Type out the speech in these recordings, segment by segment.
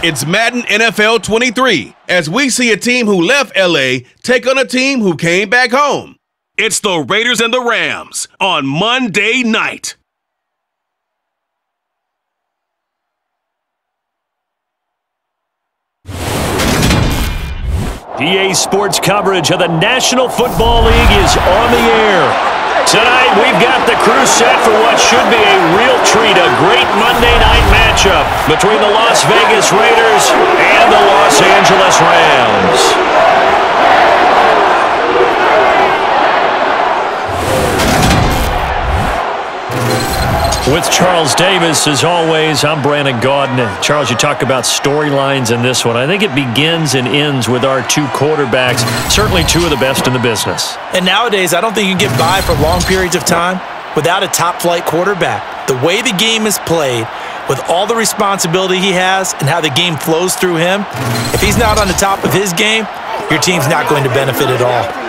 It's Madden NFL 23, as we see a team who left LA take on a team who came back home. It's the Raiders and the Rams on Monday night. EA Sports coverage of the National Football League is on the air. Tonight, we've got the crew set for what should be a real treat, a great Monday night matchup between the Las Vegas Raiders and the Los Angeles Rams. With Charles Davis, as always, I'm Brandon Gaudin. Charles, you talk about storylines in this one. I think it begins and ends with our two quarterbacks, certainly two of the best in the business. And nowadays, I don't think you can get by for long periods of time without a top-flight quarterback. The way the game is played, with all the responsibility he has and how the game flows through him, if he's not on the top of his game, your team's not going to benefit at all.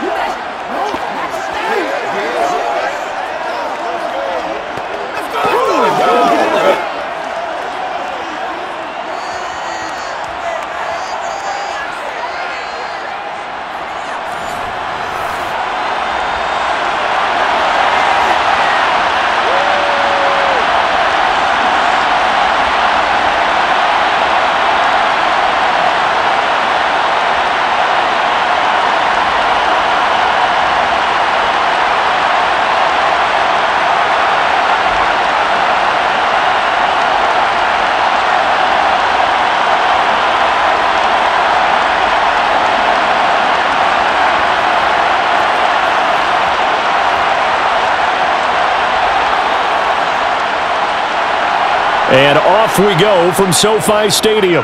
And off we go from SoFi Stadium.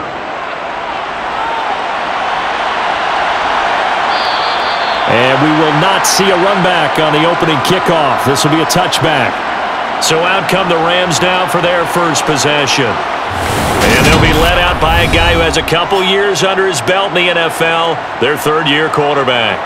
And we will not see a run back on the opening kickoff. This will be a touchback. So out come the Rams now for their first possession. And they'll be led out by a guy who has a couple years under his belt in the NFL, their third-year quarterback.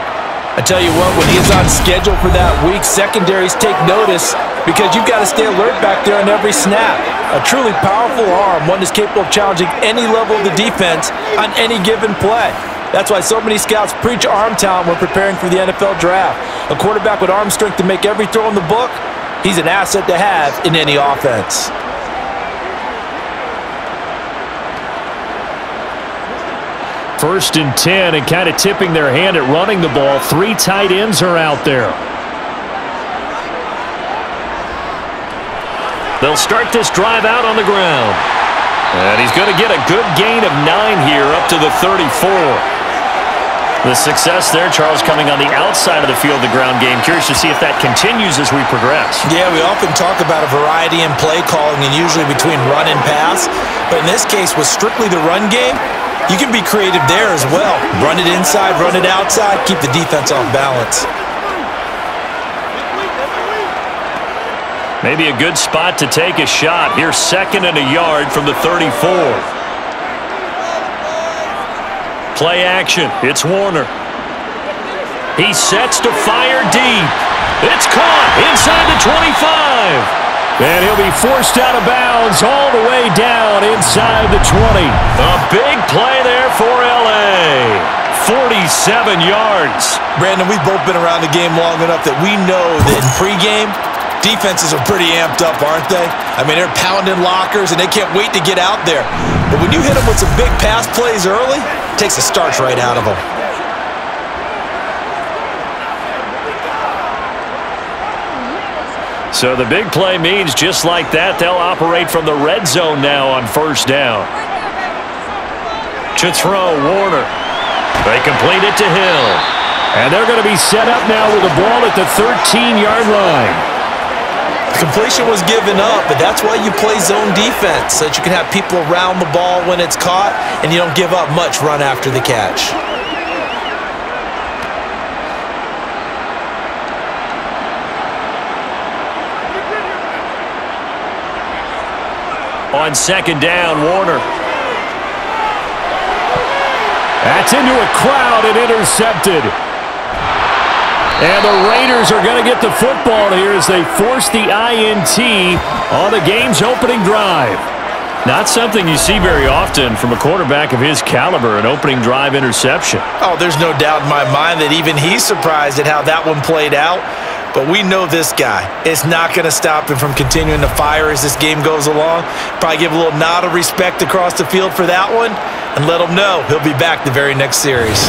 I tell you what, when he's on schedule for that week, secondaries take notice because you've got to stay alert back there on every snap. A truly powerful arm, one that's capable of challenging any level of the defense on any given play. That's why so many scouts preach arm talent when preparing for the NFL draft. A quarterback with arm strength to make every throw in the book, he's an asset to have in any offense. First and 10, and kind of tipping their hand at running the ball. Three tight ends are out there. They'll start this drive out on the ground. And he's going to get a good gain of 9 here up to the 34. The success there, Charles, coming on the outside of the field, the ground game. Curious to see if that continues as we progress. Yeah, we often talk about a variety in play calling and usually between run and pass. But in this case, with strictly the run game, you can be creative there as well. Run it inside, run it outside, keep the defense off balance. Maybe a good spot to take a shot. Here's 2nd and a yard from the 34. Play action. It's Warner. He sets to fire deep. It's caught inside the 25. And he'll be forced out of bounds all the way down inside the 20. A big play there for L.A. 47 yards. Brandon, we've both been around the game long enough that we know that in pregame, defenses are pretty amped up, aren't they? I mean, they're pounding lockers, and they can't wait to get out there. But when you hit them with some big pass plays early, it takes the starch right out of them. So the big play means just like that, they'll operate from the red zone now on first down. To throw, Warner. They complete it to Hill. And they're going to be set up now with the ball at the 13-yard line. The completion was given up, but that's why you play zone defense, so that you can have people around the ball when it's caught, and you don't give up much run after the catch. On 2nd down, Warner. That's into a crowd and intercepted. And the Raiders are going to get the football here as they force the INT on the game's opening drive. Not something you see very often from a quarterback of his caliber, an opening drive interception. Oh, there's no doubt in my mind that even he's surprised at how that one played out. But we know this guy. It's not going to stop him from continuing to fire as this game goes along. Probably give a little nod of respect across the field for that one and let him know he'll be back the very next series.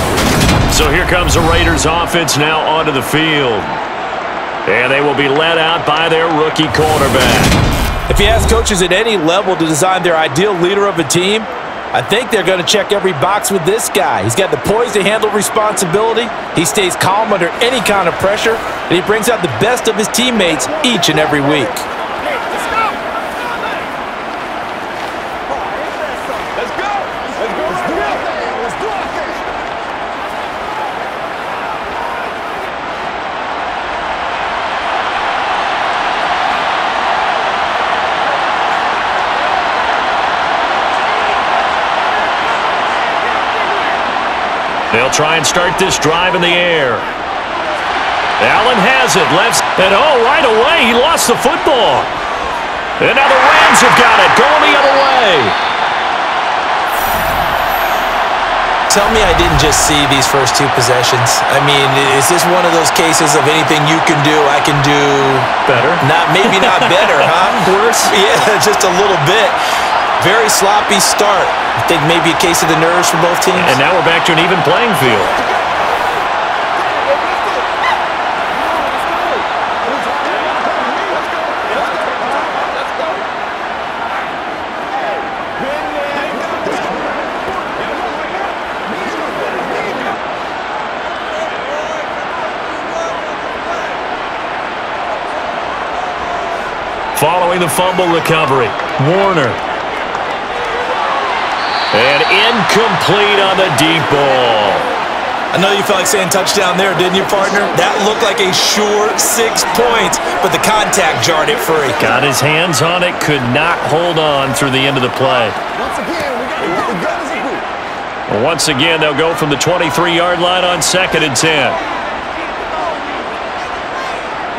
So here comes the Raiders offense now onto the field. And they will be led out by their rookie quarterback. If you ask coaches at any level to design their ideal leader of a team, I think they're going to check every box with this guy. He's got the poise to handle responsibility. He stays calm under any kind of pressure, and he brings out the best of his teammates each and every week. They'll try and start this drive in the air. Allen has it. Left. And right away, he lost the football. And now the Rams have got it. Going the other way. Tell me I didn't just see these first two possessions. I mean, is this one of those cases of anything you can do, I can do better? Maybe not better, huh? Worse? Yeah, just a little bit. Very sloppy start. I think maybe a case of the nerves for both teams. And now we're back to an even playing field. Following the fumble recovery, Warner. And incomplete on the deep ball. I know you felt like saying touchdown there, didn't you, partner? That looked like a sure 6 points, but the contact jarred it free. Got his hands on it, could not hold on through the end of the play. Once again, they'll go from the 23-yard line on 2nd and 10.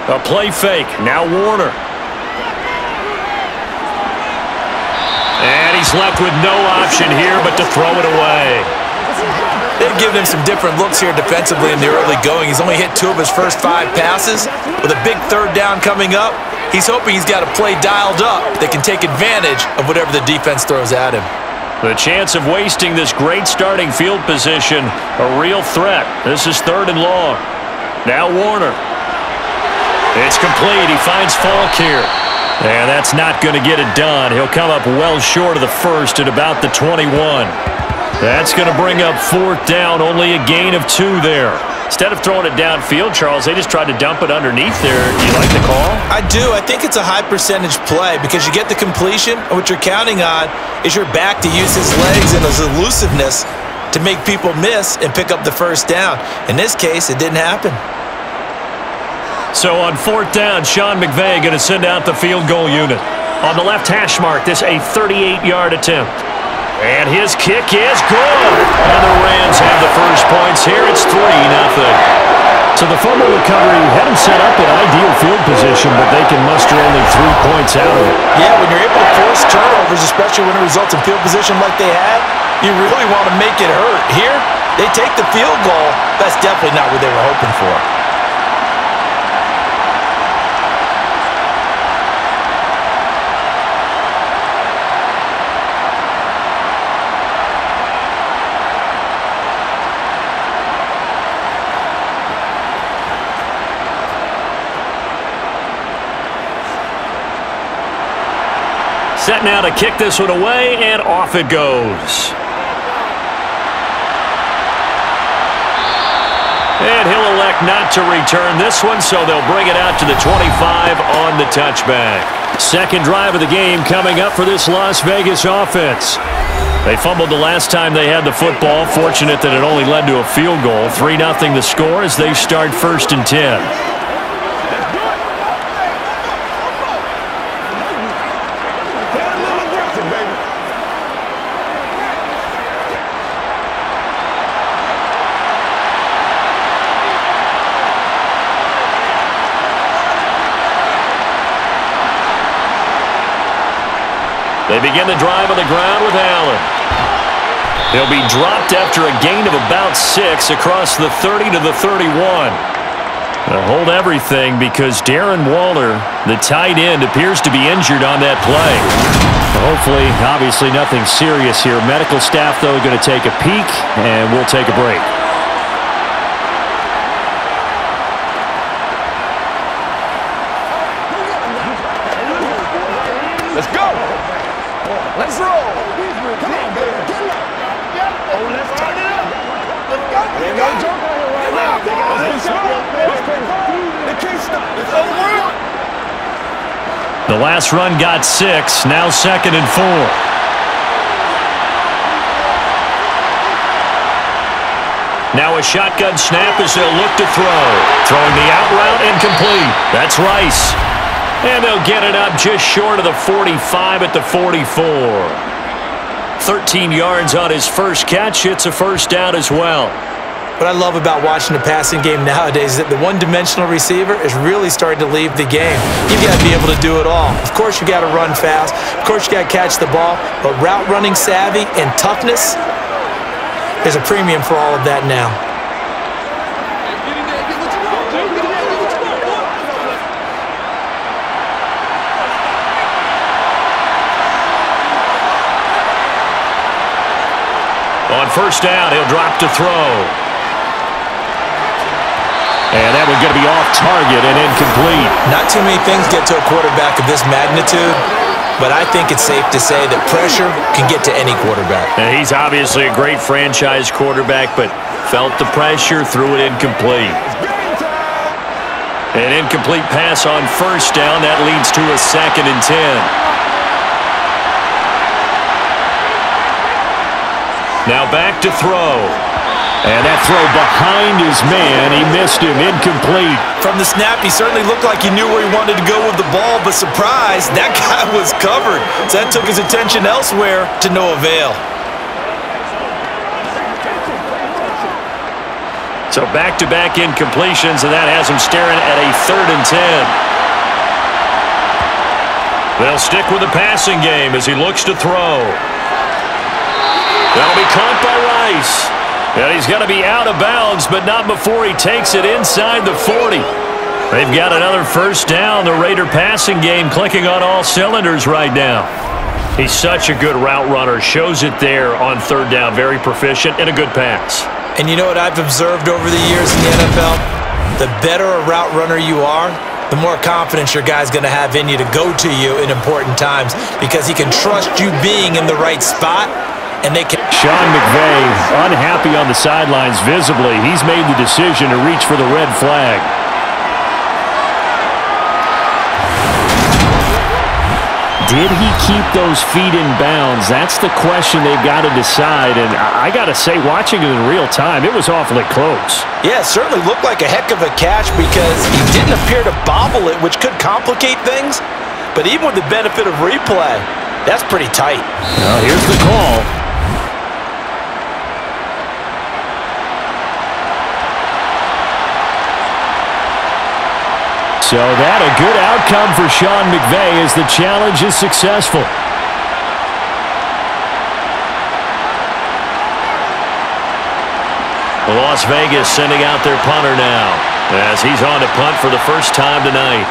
A play fake. Now Warner. And he's left with no option here but to throw it away. They've given him some different looks here defensively in the early going. He's only hit 2 of his first 5 passes. With a big 3rd down coming up, he's hoping he's got a play dialed up that can take advantage of whatever the defense throws at him. The chance of wasting this great starting field position, a real threat. This is 3rd and long. Now Warner. It's complete. He finds Falk here. And that's not going to get it done. He'll come up well short of the first at about the 21. That's going to bring up 4th down, only a gain of 2 there. Instead of throwing it downfield, Charles, they just tried to dump it underneath there. Do you like the call? I do. I think it's a high percentage play because you get the completion, and what you're counting on is your back to use his legs and his elusiveness to make people miss and pick up the first down. In this case, it didn't happen. So on 4th down, Sean McVay going to send out the field goal unit. On the left hash mark, this a 38-yard attempt. And his kick is good. And the Rams have the first points here. It's 3-0. So the fumble recovery had him set up in ideal field position, but they can muster only 3 points out of it. Yeah, when you're able to force turnovers, especially when it results in field position like they had, you really want to make it hurt. Here, they take the field goal. That's definitely not what they were hoping for. Set now to kick this one away, and off it goes. And he'll elect not to return this one, so they'll bring it out to the 25 on the touchback. 2nd drive of the game coming up for this Las Vegas offense. They fumbled the last time they had the football. Fortunate that it only led to a field goal. 3-0 the score as they start 1st and 10. They begin the drive on the ground with Allen. He'll be dropped after a gain of about 6 across the 30 to the 31. Hold everything because Darren Waller, the tight end, appears to be injured on that play. Hopefully, obviously nothing serious here. Medical staff, though, going to take a peek, and we'll take a break. Let's go. Let's roll. Come on, baby. Oh, let's turn it up. Let's go. There you go, Joe. Let's go. They can't stop. It's over. The last run got 6. Now 2nd and 4. Now a shotgun snap as they'll look to throw. Throwing the out route incomplete. That's Rice. And they'll get it up just short of the 45 at the 44. 13 yards on his first catch. It's a first down as well. What I love about watching the passing game nowadays is that the one-dimensional receiver is really starting to leave the game. You've got to be able to do it all. Of course, you got to run fast. Of course, you got to catch the ball. But route running savvy and toughness, there's a premium for all of that now. On first down, he'll drop to throw. And that one's going to be off target and incomplete. Not too many things get to a quarterback of this magnitude, but I think it's safe to say that pressure can get to any quarterback. And he's obviously a great franchise quarterback, but felt the pressure, threw it incomplete. An incomplete pass on first down. That leads to a 2nd and 10. Now back to throw. And that throw behind his man. He missed him. Incomplete. From the snap, he certainly looked like he knew where he wanted to go with the ball, but surprise, that guy was covered. So that took his attention elsewhere to no avail. So back-to-back incompletions, and that has him staring at a 3rd and 10. They'll stick with the passing game as he looks to throw. That'll be caught by Rice. And he's got to be out of bounds, but not before he takes it inside the 40. They've got another first down. The Raider passing game clicking on all cylinders right now. He's such a good route runner. Shows it there on 3rd down. Very proficient and a good pass. And you know what I've observed over the years in the NFL? The better a route runner you are, the more confidence your guy's going to have in you to go to you in important times because he can trust you being in the right spot. And they can. Sean McVay unhappy on the sidelines visibly. He's made the decision to reach for the red flag. Did he keep those feet in bounds? That's the question they've got to decide. And I got to say, watching it in real time, it was awfully close. Yeah, it certainly looked like a heck of a catch because he didn't appear to bobble it, which could complicate things. But even with the benefit of replay, that's pretty tight. Well, here's the call. So that a good outcome for Sean McVay as the challenge is successful. Las Vegas sending out their punter now as he's on to punt for the first time tonight.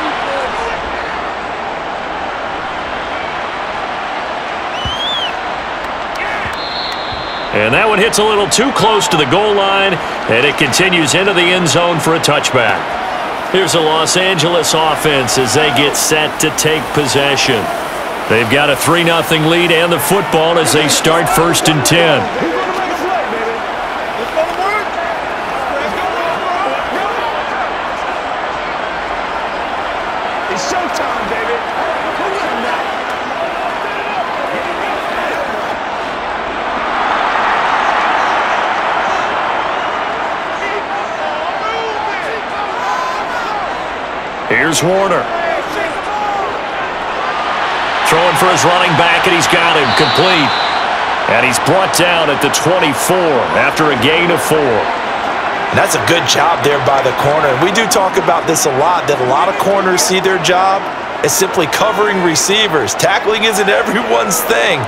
And that one hits a little too close to the goal line, and it continues into the end zone for a touchback. Here's the Los Angeles offense as they get set to take possession. They've got a 3-0 lead and the football as they start 1st and 10. It's showtime, baby. Here's Warner. Throwing for his running back, and he's got him complete. And he's brought down at the 24 after a gain of 4. And that's a good job there by the corner. And we do talk about this a lot, that a lot of corners see their job is simply covering receivers. Tackling isn't everyone's thing,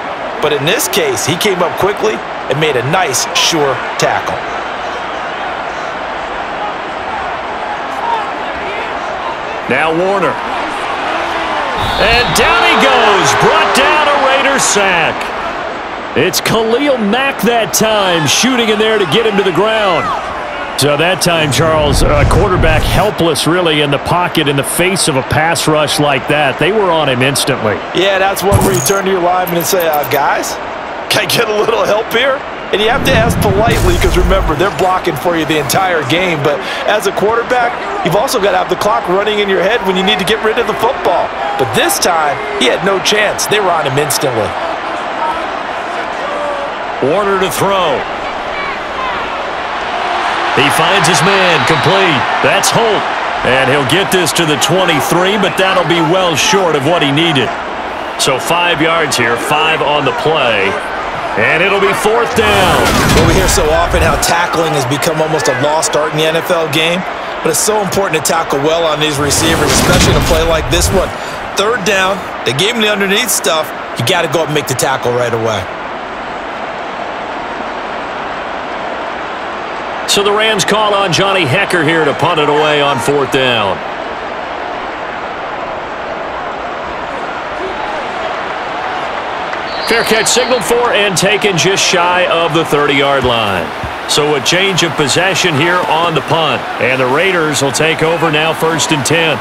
but in this case, he came up quickly and made a nice, sure tackle. Now Warner. And down he goes. Brought down a Raider sack. It's Khalil Mack that time, shooting in there to get him to the ground. So that time, Charles, quarterback helpless really in the pocket in the face of a pass rush like that. They were on him instantly. Yeah, that's one where you turn to your lineman and say, guys, can I get a little help here? And you have to ask politely because, remember, they're blocking for you the entire game. But as a quarterback, you've also got to have the clock running in your head when you need to get rid of the football. But this time, he had no chance. They were on him instantly. Warner to throw. He finds his man, complete. That's Holt. And he'll get this to the 23, but that'll be well short of what he needed. So 5 yards here, 5 on the play. And it'll be 4th down. Well, we hear so often how tackling has become almost a lost art in the NFL game, but it's so important to tackle well on these receivers, especially in a play like this one. 3rd down, they gave him the underneath stuff. You got to go up and make the tackle right away. So the Rams call on Johnny Hekker here to punt it away on 4th down. Fair catch signaled for and taken just shy of the 30-yard line. So a change of possession here on the punt. And the Raiders will take over now 1st and 10.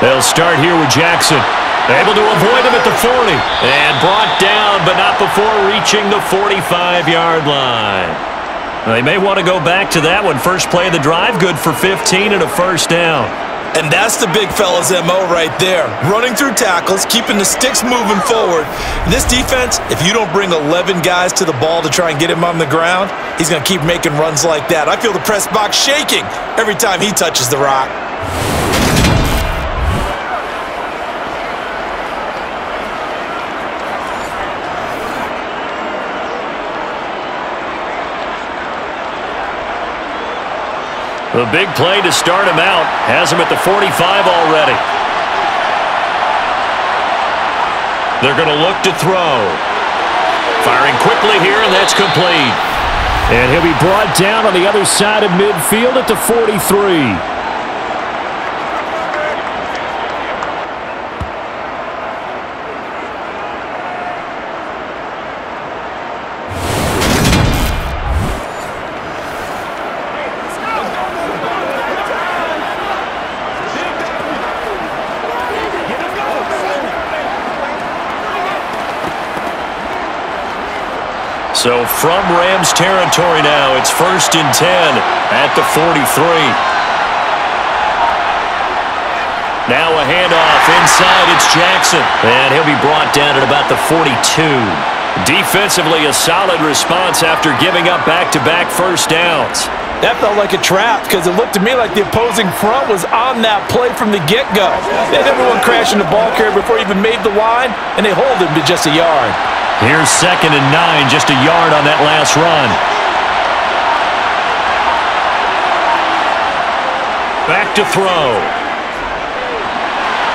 They'll start here with Jackson. Able to avoid him at the 40. And brought down, but not before reaching the 45-yard line. They may want to go back to that one. First play of the drive, good for 15 and a 1st down. And that's the big fella's MO right there. Running through tackles, keeping the sticks moving forward. In this defense, if you don't bring 11 guys to the ball to try and get him on the ground, he's going to keep making runs like that. I feel the press box shaking every time he touches the rock. The big play to start him out has him at the 45 already. They're going to look to throw. Firing quickly here, and that's complete. And he'll be brought down on the other side of midfield at the 43. So from Rams territory now, it's 1st and 10 at the 43. Now a handoff inside, it's Jackson. And he'll be brought down at about the 42. Defensively, a solid response after giving up back-to-back 1st downs. That felt like a trap because it looked to me like the opposing front was on that play from the get-go. They had everyone crashing the ball carrier before he even made the line, and they hold him to just a yard. Here's 2nd and 9, just a yard on that last run. Back to throw.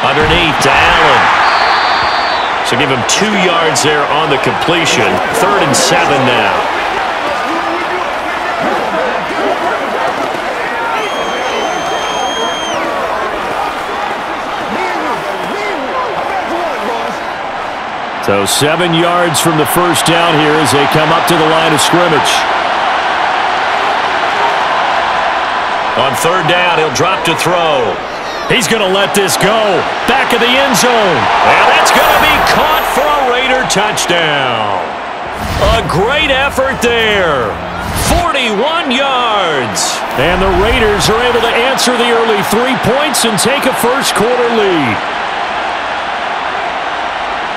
Underneath to Allen. So give him 2 yards there on the completion. 3rd and 7 now. So 7 yards from the 1st down here as they come up to the line of scrimmage. On 3rd down, he'll drop to throw. He's going to let this go. Back of the end zone. And that's going to be caught for a Raider touchdown. A great effort there. 41 yards. And the Raiders are able to answer the early 3 points and take a first quarter lead.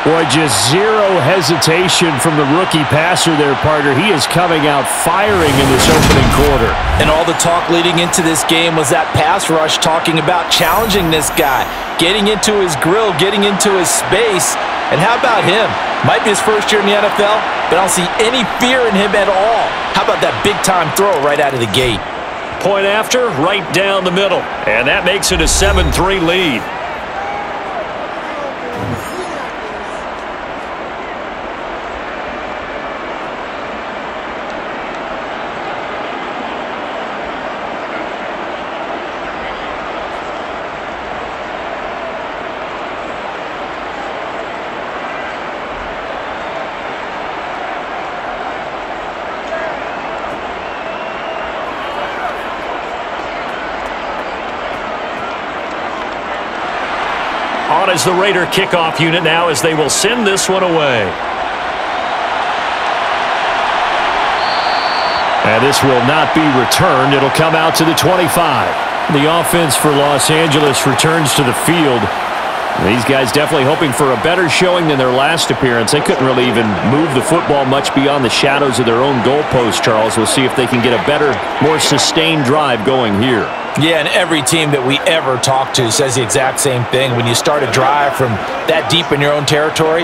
Boy, just zero hesitation from the rookie passer there, partner. He is coming out firing in this opening quarter. And all the talk leading into this game was that pass rush talking about challenging this guy, getting into his grill, getting into his space. And how about him? Might be his first year in the NFL, but I don't see any fear in him at all. How about that big-time throw right out of the gate? Point after, right down the middle. And that makes it a 7-3 lead. On as the Raider kickoff unit now as they will send this one away. And this will not be returned. It'll come out to the 25. The offense for Los Angeles returns to the field. These guys definitely hoping for a better showing than their last appearance. They couldn't really even move the football much beyond the shadows of their own goalpost, Charles. We'll see if they can get a better, more sustained drive going here. Yeah, and every team that we ever talk to says the exact same thing. When you start a drive from that deep in your own territory,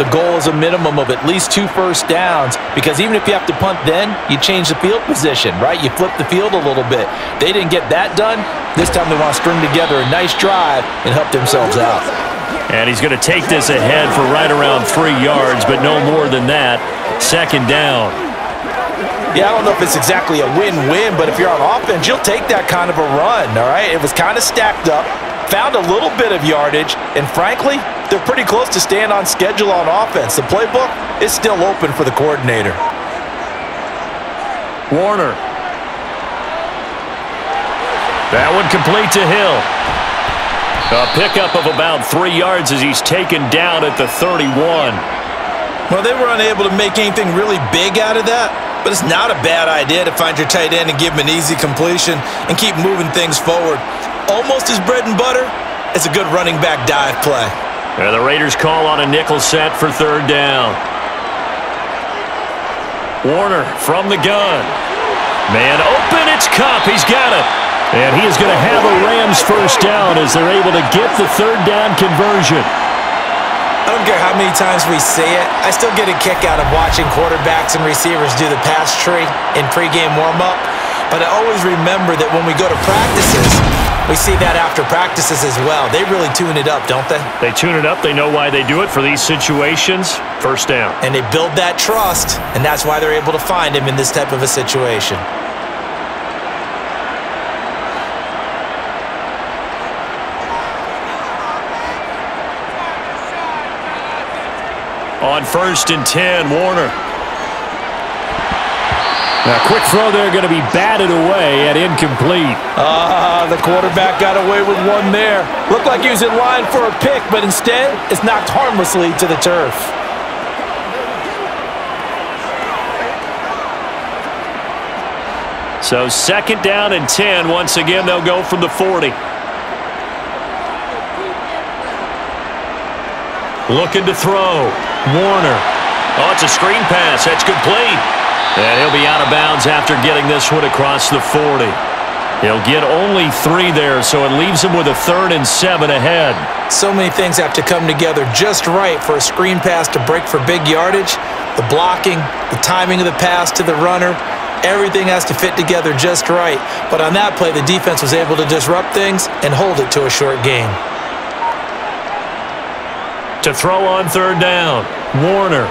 the goal is a minimum of at least 2 first downs, because even if you have to punt then, you change the field position, right? You flip the field a little bit. They didn't get that done. This time they want to string together a nice drive and help themselves out. And he's going to take this ahead for right around 3 yards, but no more than that. Second down. Yeah, I don't know if it's exactly a win-win, but if you're on offense, you'll take that kind of a run, all right? It was kind of stacked up, found a little bit of yardage, and frankly, they're pretty close to staying on schedule on offense. The playbook is still open for the coordinator. Warner. That one complete to Hill. A pickup of about 3 yards as he's taken down at the 31. Well, they were unable to make anything really big out of that. But it's not a bad idea to find your tight end and give him an easy completion and keep moving things forward. Almost his bread and butter is a good running back dive play. And the Raiders call on a nickel set for third down. Warner from the gun. Man open, it's Kupp. He's got it. And he is going to have a Rams first down as they're able to get the third down conversion. I don't care how many times we see it, I still get a kick out of watching quarterbacks and receivers do the pass tree in pregame warm-up. But I always remember that when we go to practices, we see that after practices as well. They really tune it up, don't they? They tune it up. They know why they do it for these situations. First down. And they build that trust, and that's why they're able to find him in this type of a situation. On 1st and 10, Warner. Now, quick throw there going to be batted away and incomplete. The quarterback got away with one there. Looked like he was in line for a pick, but instead, it's knocked harmlessly to the turf. So 2nd down and 10. Once again, they'll go from the 40. Looking to throw. Warner. Oh, it's a screen pass. That's complete. And he'll be out of bounds after getting this one across the 40. He'll get only 3 there, so it leaves him with a 3rd and 7 ahead. So many things have to come together just right for a screen pass to break for big yardage. The blocking, the timing of the pass to the runner, everything has to fit together just right. But on that play, the defense was able to disrupt things and hold it to a short gain. To throw on 3rd down, Warner.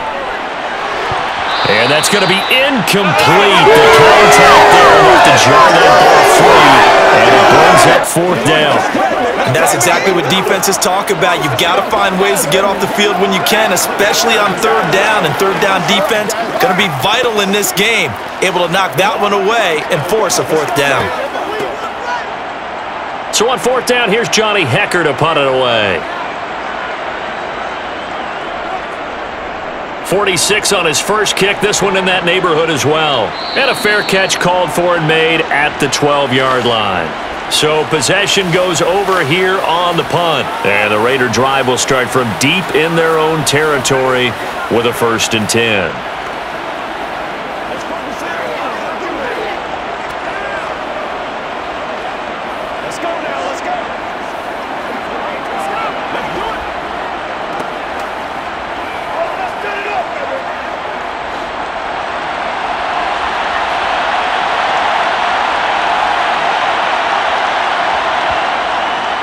And that's going to be incomplete. The contact there enough to jar that ball free, and it brings up 4th down. And that's exactly what defenses talk about. You've got to find ways to get off the field when you can, especially on 3rd down. And 3rd down defense going to be vital in this game. Able to knock that one away and force a 4th down. So on 4th down, here's Johnny Hecker to punt it away. 46 on his first kick. This one in that neighborhood as well. And a fair catch called for and made at the 12-yard line. So possession goes over here on the punt. And the Raider drive will start from deep in their own territory with a 1st and 10.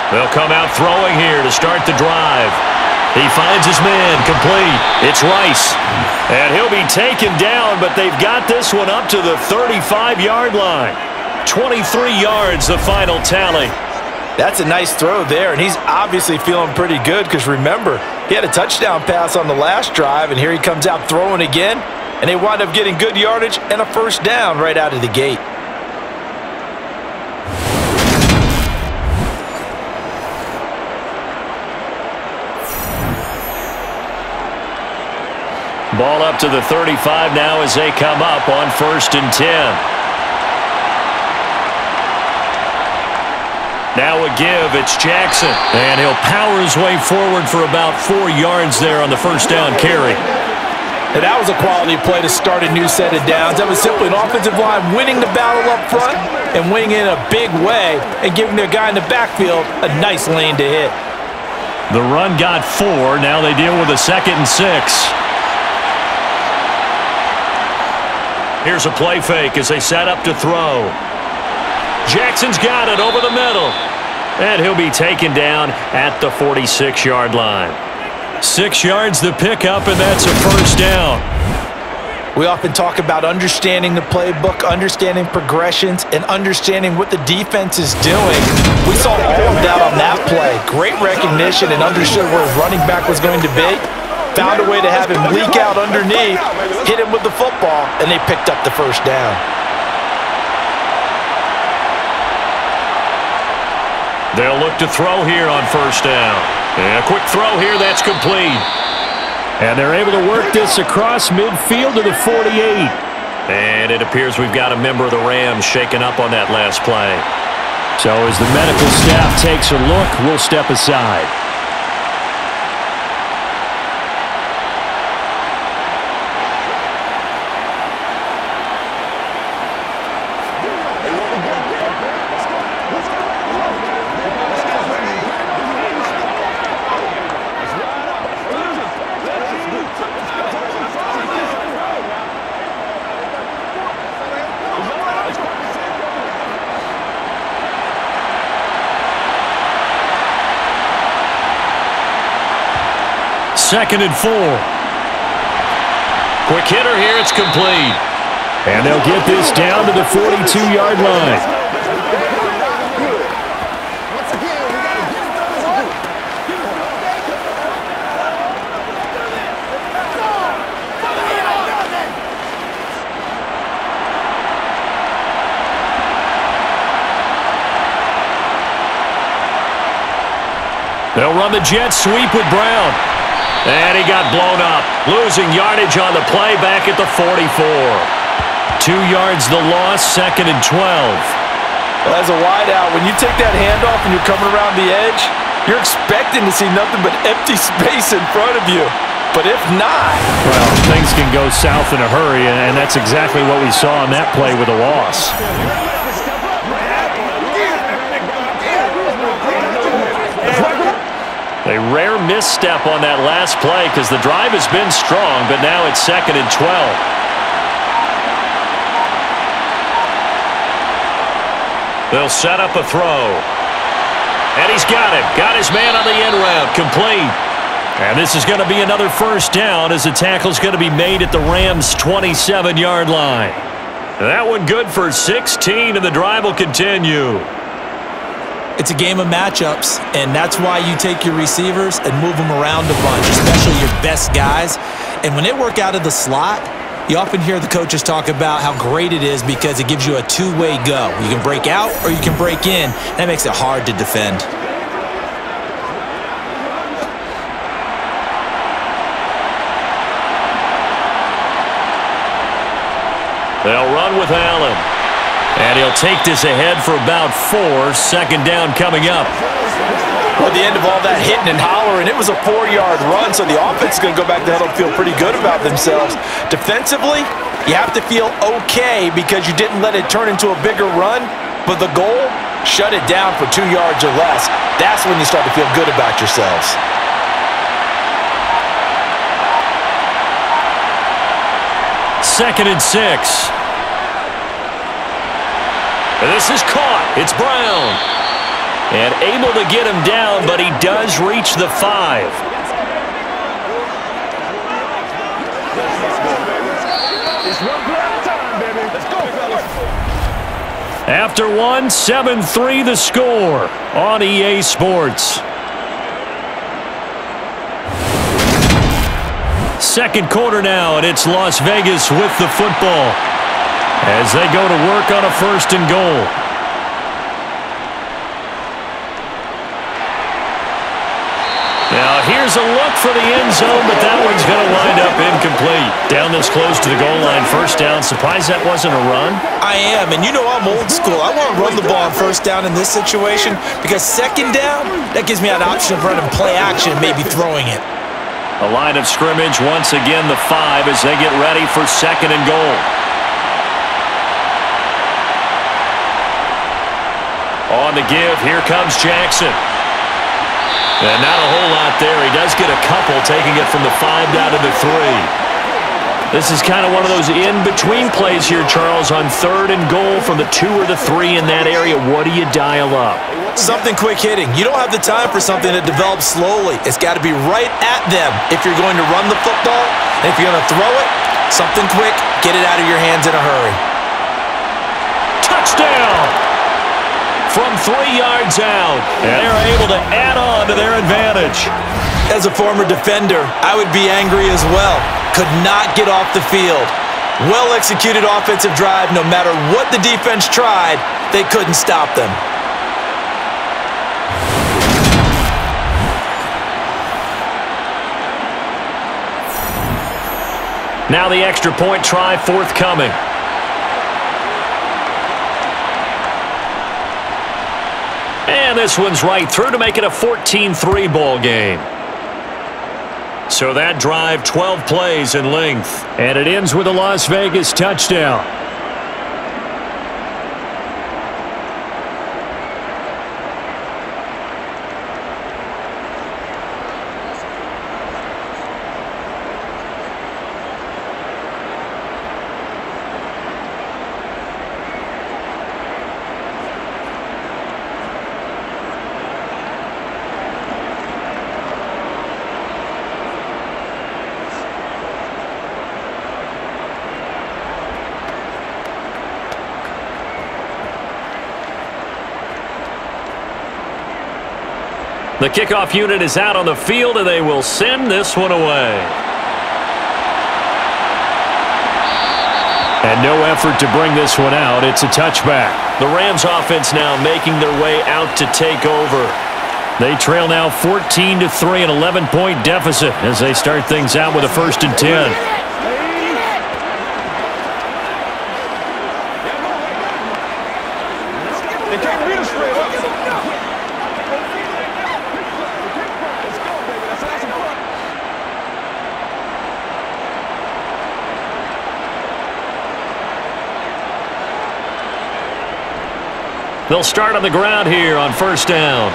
They'll come out throwing here to start the drive. He finds his man, complete. It's Rice. And he'll be taken down, but they've got this one up to the 35-yard line. 23 yards, the final tally. That's a nice throw there, and he's obviously feeling pretty good because, remember, he had a touchdown pass on the last drive, and here he comes out throwing again, and they wind up getting good yardage and a 1st down right out of the gate. Ball up to the 35 now as they come up on 1st and 10. Now a give, it's Jackson. And he'll power his way forward for about 4 yards there on the 1st down carry. And that was a quality play to start a new set of downs. That was simply an offensive line winning the battle up front and winning it in a big way and giving their guy in the backfield a nice lane to hit. The run got 4. Now they deal with a 2nd and 6. Here's a play fake as they set up to throw. Jackson's got it over the middle. And he'll be taken down at the 46-yard line. 6 yards the pickup, and that's a 1st down. We often talk about understanding the playbook, understanding progressions, and understanding what the defense is doing. We saw all of that on that play. Great recognition and understood where his running back was going to be. Found a way to have him leak out underneath, hit him with the football, and they picked up the 1st down. They'll look to throw here on 1st down. And a quick throw here, that's complete. And they're able to work this across midfield to the 48. And it appears we've got a member of the Rams shaken up on that last play. So as the medical staff takes a look, we'll step aside. Second and 4. Quick hitter here, it's complete. And they'll get this down to the 42-yard line. They'll run the jet sweep with Brown. And he got blown up, losing yardage on the play back at the 44. 2 yards the loss, 2nd and 12. Well, as a wideout, when you take that handoff and you're coming around the edge, you're expecting to see nothing but empty space in front of you. But if not... Well, things can go south in a hurry, and that's exactly what we saw on that play with a loss. A rare misstep on that last play because the drive has been strong, but now it's 2nd and 12. They'll set up a throw. And he's got it. Got his man on the in route. Complete. And this is going to be another 1st down as the tackle's going to be made at the Rams' 27-yard line. That one good for 16, and the drive will continue. It's a game of matchups, and that's why you take your receivers and move them around a bunch, especially your best guys. And when they work out of the slot, you often hear the coaches talk about how great it is because it gives you a two-way go. You can break out or you can break in. That makes it hard to defend. They'll run with Allen. And he'll take this ahead for about 4. Second down coming up. Well, at the end of all that hitting and hollering, it was a 4-yard run, so the offense is going to go back to huddle and feel pretty good about themselves. Defensively, you have to feel okay because you didn't let it turn into a bigger run, but the goal, shut it down for 2 yards or less. That's when you start to feel good about yourselves. Second and 6. And this is caught. It's Brown. And able to get him down, but he does reach the 5. After one, 7-3 the score on EA Sports. Second quarter now, and it's Las Vegas with the football as they go to work on a 1st and goal. Now here's a look for the end zone, but that one's going to wind up incomplete. Down this close to the goal line, 1st down. Surprised that wasn't a run? I am, and you know I'm old school. I want to run the ball on 1st down in this situation because 2nd down, that gives me an option of running play action and maybe throwing it. A line of scrimmage, once again the 5 as they get ready for 2nd and goal. On the give, here comes Jackson. And not a whole lot there. He does get a couple, taking it from the 5 down to the 3. This is kind of one of those in-between plays here, Charles, on 3rd and goal from the 2 or the 3 in that area. What do you dial up? Something quick hitting. You don't have the time for something that develops slowly. It's got to be right at them if you're going to run the football. And if you're going to throw it, something quick, get it out of your hands in a hurry. Touchdown! From 3 yards out, and they're able to add on to their advantage. As a former defender, I would be angry as well. Could not get off the field. Well-executed offensive drive. No matter what the defense tried, they couldn't stop them. Now the extra point try forthcoming. And this one's right through to make it a 14-3 ball game. So that drive, 12 plays in length. And it ends with a Las Vegas touchdown. The kickoff unit is out on the field, and they will send this one away. And no effort to bring this one out. It's a touchback. The Rams offense now making their way out to take over. They trail now 14-3, an 11-point deficit as they start things out with a 1st and 10. They'll start on the ground here on 1st down.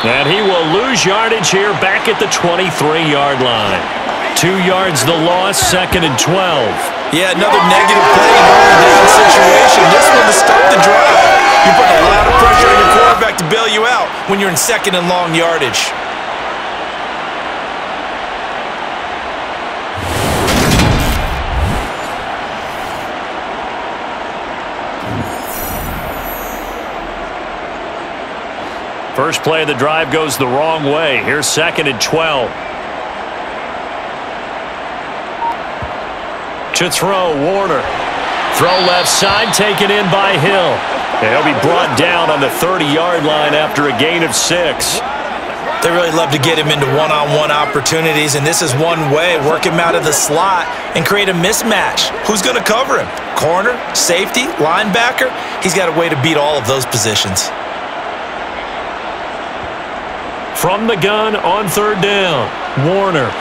And he will lose yardage here back at the 23-yard line. 2 yards the loss, 2nd and 12. Yeah, another negative play in an early down situation. This one to start the drive. You put a lot of pressure on your quarterback to bail you out when you're in 2nd and long yardage. First play of the drive goes the wrong way. Here's 2nd and 12. To throw, Warner. Throw left side, taken in by Hill. And he'll be brought down on the 30-yard line after a gain of 6. They really love to get him into one-on-one opportunities, and this is one way. Work him out of the slot and create a mismatch. Who's going to cover him? Corner, safety, linebacker? He's got a way to beat all of those positions. From the gun on third down, Warner.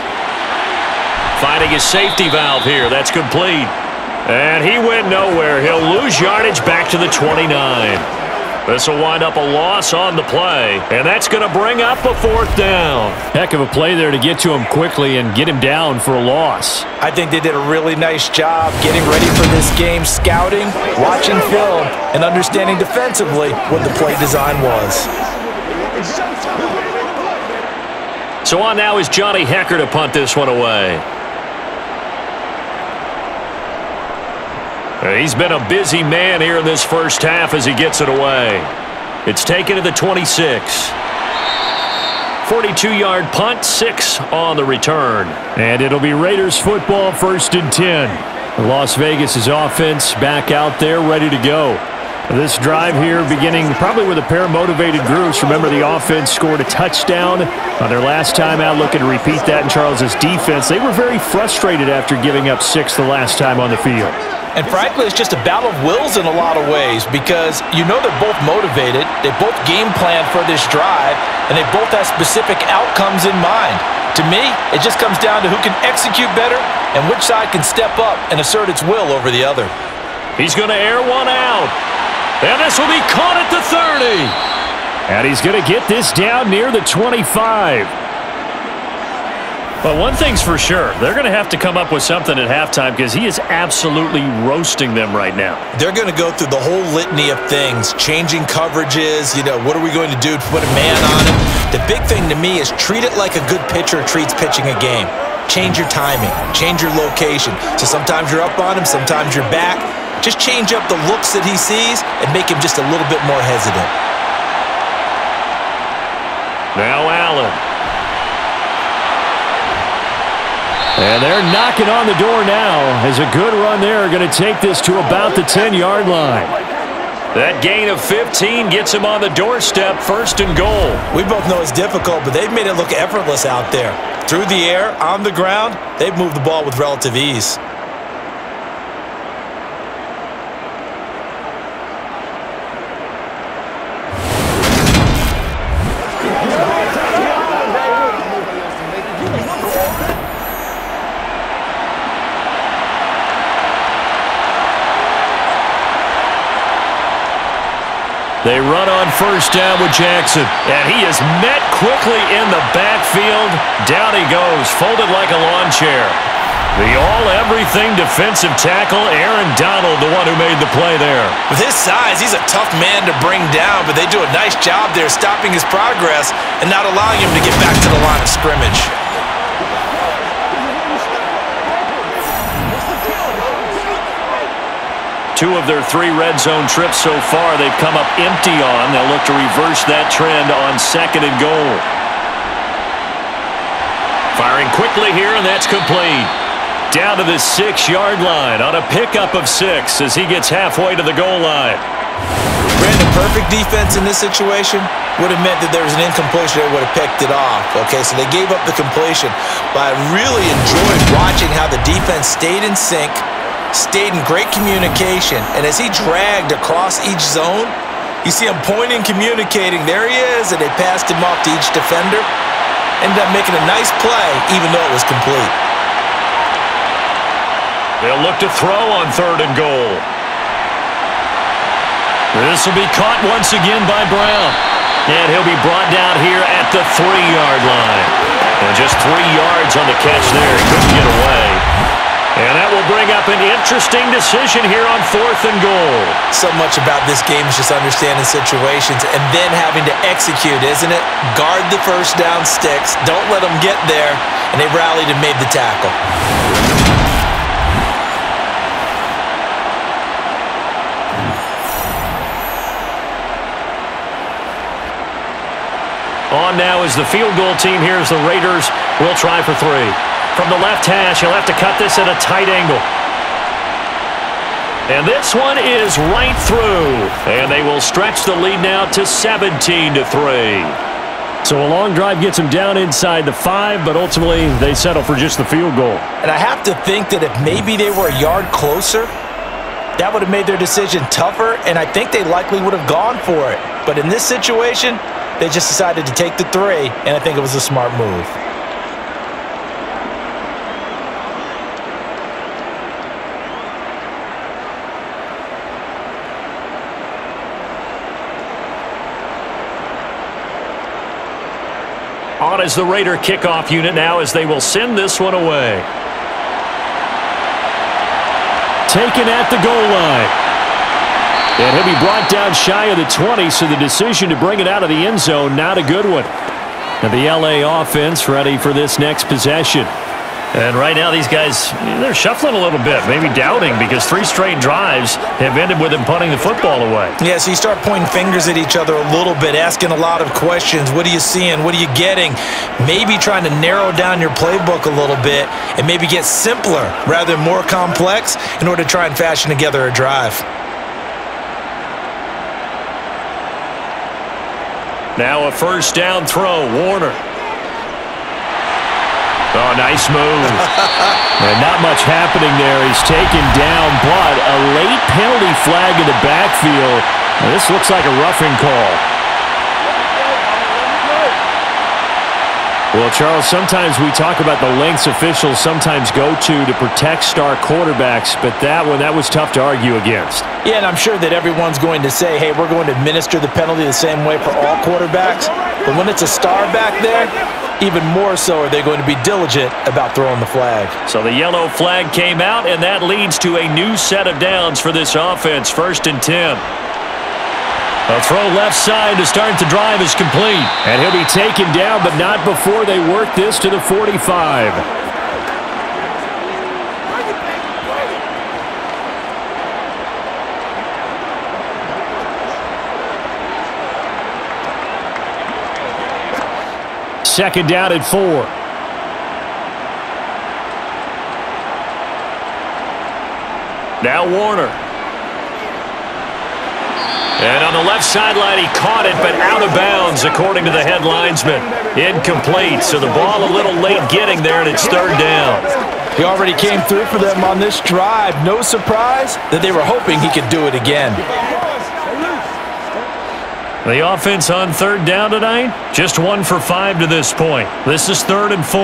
Finding his safety valve here. That's complete. And he went nowhere. He'll lose yardage back to the 29. This will wind up a loss on the play, and that's going to bring up a fourth down. Heck of a play there to get to him quickly and get him down for a loss. I think they did a really nice job getting ready for this game, scouting, watching film, and understanding defensively what the play design was. So on now is Johnny Hecker to punt this one away. He's been a busy man here in this first half as he gets it away. It's taken to the 26. 42-yard punt, 6 on the return. And it'll be Raiders football, 1st and 10. Las Vegas' offense back out there, ready to go. This drive here beginning probably with a pair of motivated groups. Remember, the offense scored a touchdown on their last time out, looking to repeat that in Charles's defense. They were very frustrated after giving up 6 the last time on the field. And frankly, it's just a battle of wills in a lot of ways because you know they're both motivated, they both game plan for this drive, and they both have specific outcomes in mind. To me, it just comes down to who can execute better and which side can step up and assert its will over the other. He's going to air one out. And this will be caught at the 30. And he's going to get this down near the 25. But one thing's for sure, they're going to have to come up with something at halftime because he is absolutely roasting them right now. They're going to go through the whole litany of things, changing coverages, what are we going to do to put a man on him? The big thing to me is treat it like a good pitcher treats pitching a game. Change your timing, change your location. So sometimes you're up on him, sometimes you're back. Just change up the looks that he sees and make him just a little bit more hesitant. Now Allen. And they're knocking on the door now as a good run there going to take this to about the 10-yard line. That gain of 15 gets him on the doorstep, 1st and goal. We both know it's difficult, but they've made it look effortless out there. Through the air, on the ground, they've moved the ball with relative ease. They run on 1st down with Jackson, and he is met quickly in the backfield. Down he goes, folded like a lawn chair. The all-everything defensive tackle, Aaron Donald, the one who made the play there. With his size, he's a tough man to bring down, but they do a nice job there stopping his progress and not allowing him to get back to the line of scrimmage. Two of their 3 red zone trips so far they've come up empty on. They'll look to reverse that trend on 2nd and goal. Firing quickly here, and that's complete. Down to the 6-yard line on a pickup of 6 as he gets halfway to the goal line. Brandon, perfect defense in this situation would have meant that there was an incompletion that would have picked it off. Okay, so they gave up the completion, but I really enjoyed watching how the defense stayed in sync, stayed in great communication, and as he dragged across each zone, you see him pointing, communicating, there he is, and they passed him off to each defender. Ended up making a nice play, even though it was complete. They'll look to throw on 3rd and goal. This will be caught once again by Brown, and he'll be brought down here at the 3-yard line. And just 3 yards on the catch there. He couldn't get away. And that will bring up an interesting decision here on 4th and goal. So much about this game is just understanding situations and then having to execute, isn't it? Guard the 1st down sticks. Don't let them get there. And they rallied and made the tackle. On now is the field goal team here as the Raiders will try for 3. From the left hash, he'll have to cut this at a tight angle. And this one is right through. And they will stretch the lead now to 17-3. So a long drive gets them down inside the 5, but ultimately they settle for just the field goal. And I have to think that if maybe they were a yard closer, that would have made their decision tougher, and I think they likely would have gone for it. But in this situation, they just decided to take the 3, and I think it was a smart move. On is the Raider kickoff unit now as they will send this one away. Taken at the goal line. And he'll be brought down shy of the 20, so the decision to bring it out of the end zone, not a good one. And the LA offense ready for this next possession. And right now these guys, they're shuffling a little bit, maybe doubting, because 3 straight drives have ended with them punting the football away. Yeah, so you start pointing fingers at each other a little bit, asking a lot of questions. What are you seeing? What are you getting? Maybe trying to narrow down your playbook a little bit and maybe get simpler rather than more complex in order to try and fashion together a drive. Now a first down throw, Warner. Oh, nice move. And not much happening there. He's taken down, but a late penalty flag in the backfield. Now, this looks like a roughing call. Well, Charles, sometimes we talk about the lengths officials sometimes go to protect star quarterbacks, but that one, that was tough to argue against. Yeah, and I'm sure that everyone's going to say, hey, we're going to administer the penalty the same way for all quarterbacks. But when it's a star back there, even more so are they going to be diligent about throwing the flag. So the yellow flag came out, and that leads to a new set of downs for this offense. 1st and 10. A throw left side to start the drive is complete. And he'll be taken down, but not before they work this to the 45. Second down at 4. Now Warner. And on the left sideline, he caught it, but out of bounds, according to the head linesman. Incomplete, so the ball a little late getting there, and it's 3rd down. He already came through for them on this drive. No surprise that they were hoping he could do it again. The offense on 3rd down tonight, just 1 for 5 to this point. This is 3rd and 4.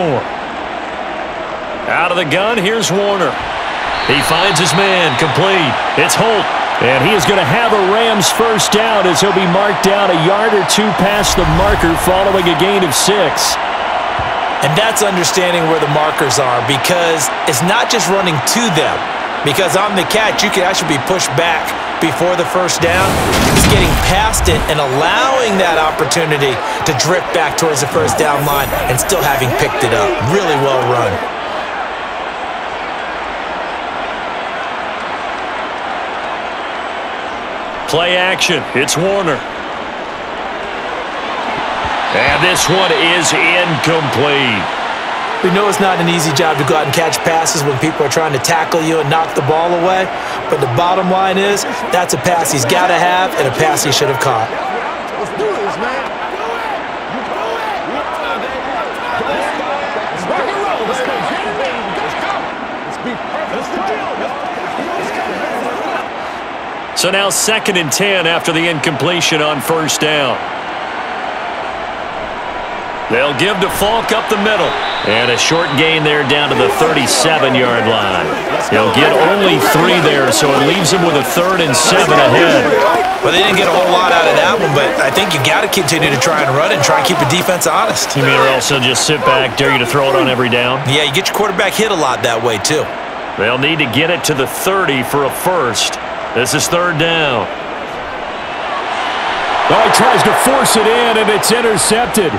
Out of the gun, here's Warner. He finds his man, complete. It's Holt. And he is going to have a Rams first down as he'll be marked down a yard or 2 past the marker following a gain of 6. And that's understanding where the markers are, because it's not just running to them. Because on the catch, you can actually be pushed back before the first down. It's getting past it and allowing that opportunity to drift back towards the first down line and still having picked it up. Really well run. Play action. It's Warner. And this one is incomplete. We know it's not an easy job to go out and catch passes when people are trying to tackle you and knock the ball away. But the bottom line is, that's a pass he's got to have and a pass he should have caught. Let's do this, man. Let's rock and roll. Let's go. Let's be perfect. So now 2nd and 10 after the incompletion on first down. They'll give to Falk up the middle. And a short gain there down to the 37-yard line. He'll get only 3 there, so it leaves him with a 3rd and 7 ahead. Well, they didn't get a whole lot out of that one, but I think you got to continue to try and run it and try and keep the defense honest. You mean or else just sit back, dare you to throw it on every down? Yeah, you get your quarterback hit a lot that way, too. They'll need to get it to the 30 for a first. This is 3rd down. Oh, he tries to force it in, and it's intercepted.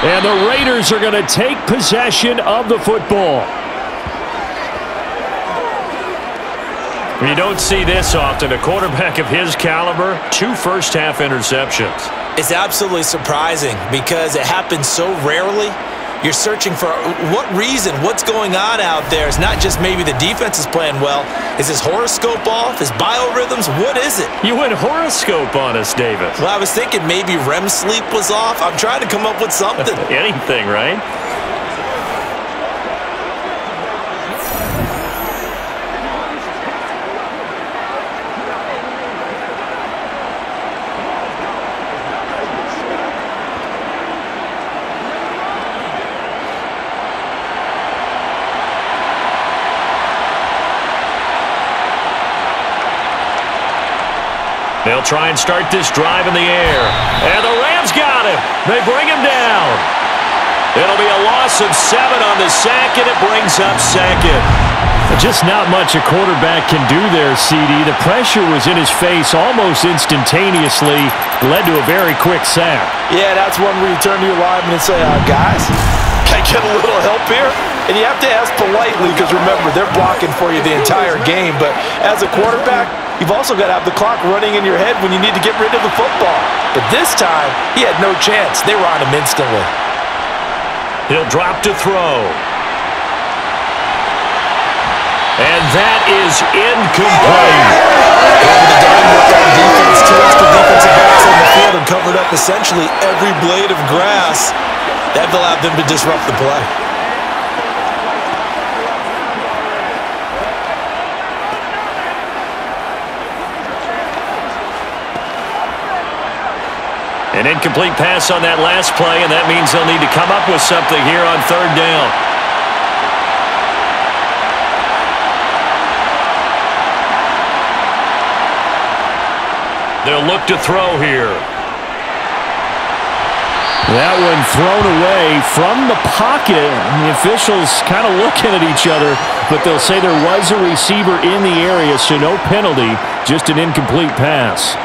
And the Raiders are going to take possession of the football. You don't see this often. A quarterback of his caliber, 2 first-half interceptions. It's absolutely surprising because it happens so rarely. You're searching for what reason, what's going on out there. It's not just maybe the defense is playing well. Is his horoscope off? His biorhythms? What is it? You went horoscope on us, Davis. Well, I was thinking maybe REM sleep was off. I'm trying to come up with something. Anything, right? They'll try and start this drive in the air. And the Rams got him. They bring him down. It'll be a loss of 7 on the sack, and it brings up second. Just not much a quarterback can do there, CD. The pressure was in his face almost instantaneously, led to a very quick sack. Yeah, that's one where you turn to your lineman and say, guys, can I get a little help here? And you have to ask politely because, remember, they're blocking for you the entire game. But as a quarterback, you've also got to have the clock running in your head when you need to get rid of the football. But this time, he had no chance. They were on him instantly. He'll drop to throw. And that is incomplete. Over the dime work on defense, 2 extra defensive backs on the field and covered up essentially every blade of grass. That allowed them to disrupt the play. An incomplete pass on that last play, and that means they'll need to come up with something here on 3rd down. They'll look to throw here. That one thrown away from the pocket. The officials kind of looking at each other, but they'll say there was a receiver in the area, so no penalty, just an incomplete pass.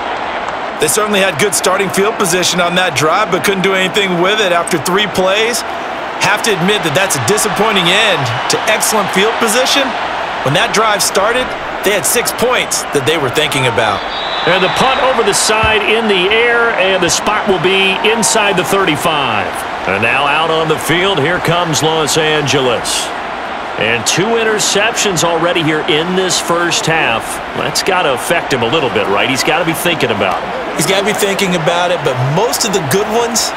They certainly had good starting field position on that drive, but couldn't do anything with it after 3 plays. Have to admit that that's a disappointing end to excellent field position. When that drive started, they had 6 points that they were thinking about. And the punt over the side in the air, and the spot will be inside the 35. And now out on the field, here comes Los Angeles. And 2 interceptions already here in this first half. That's got to affect him a little bit, right? He's got to be thinking about it. He's got to be thinking about it, but most of the good ones,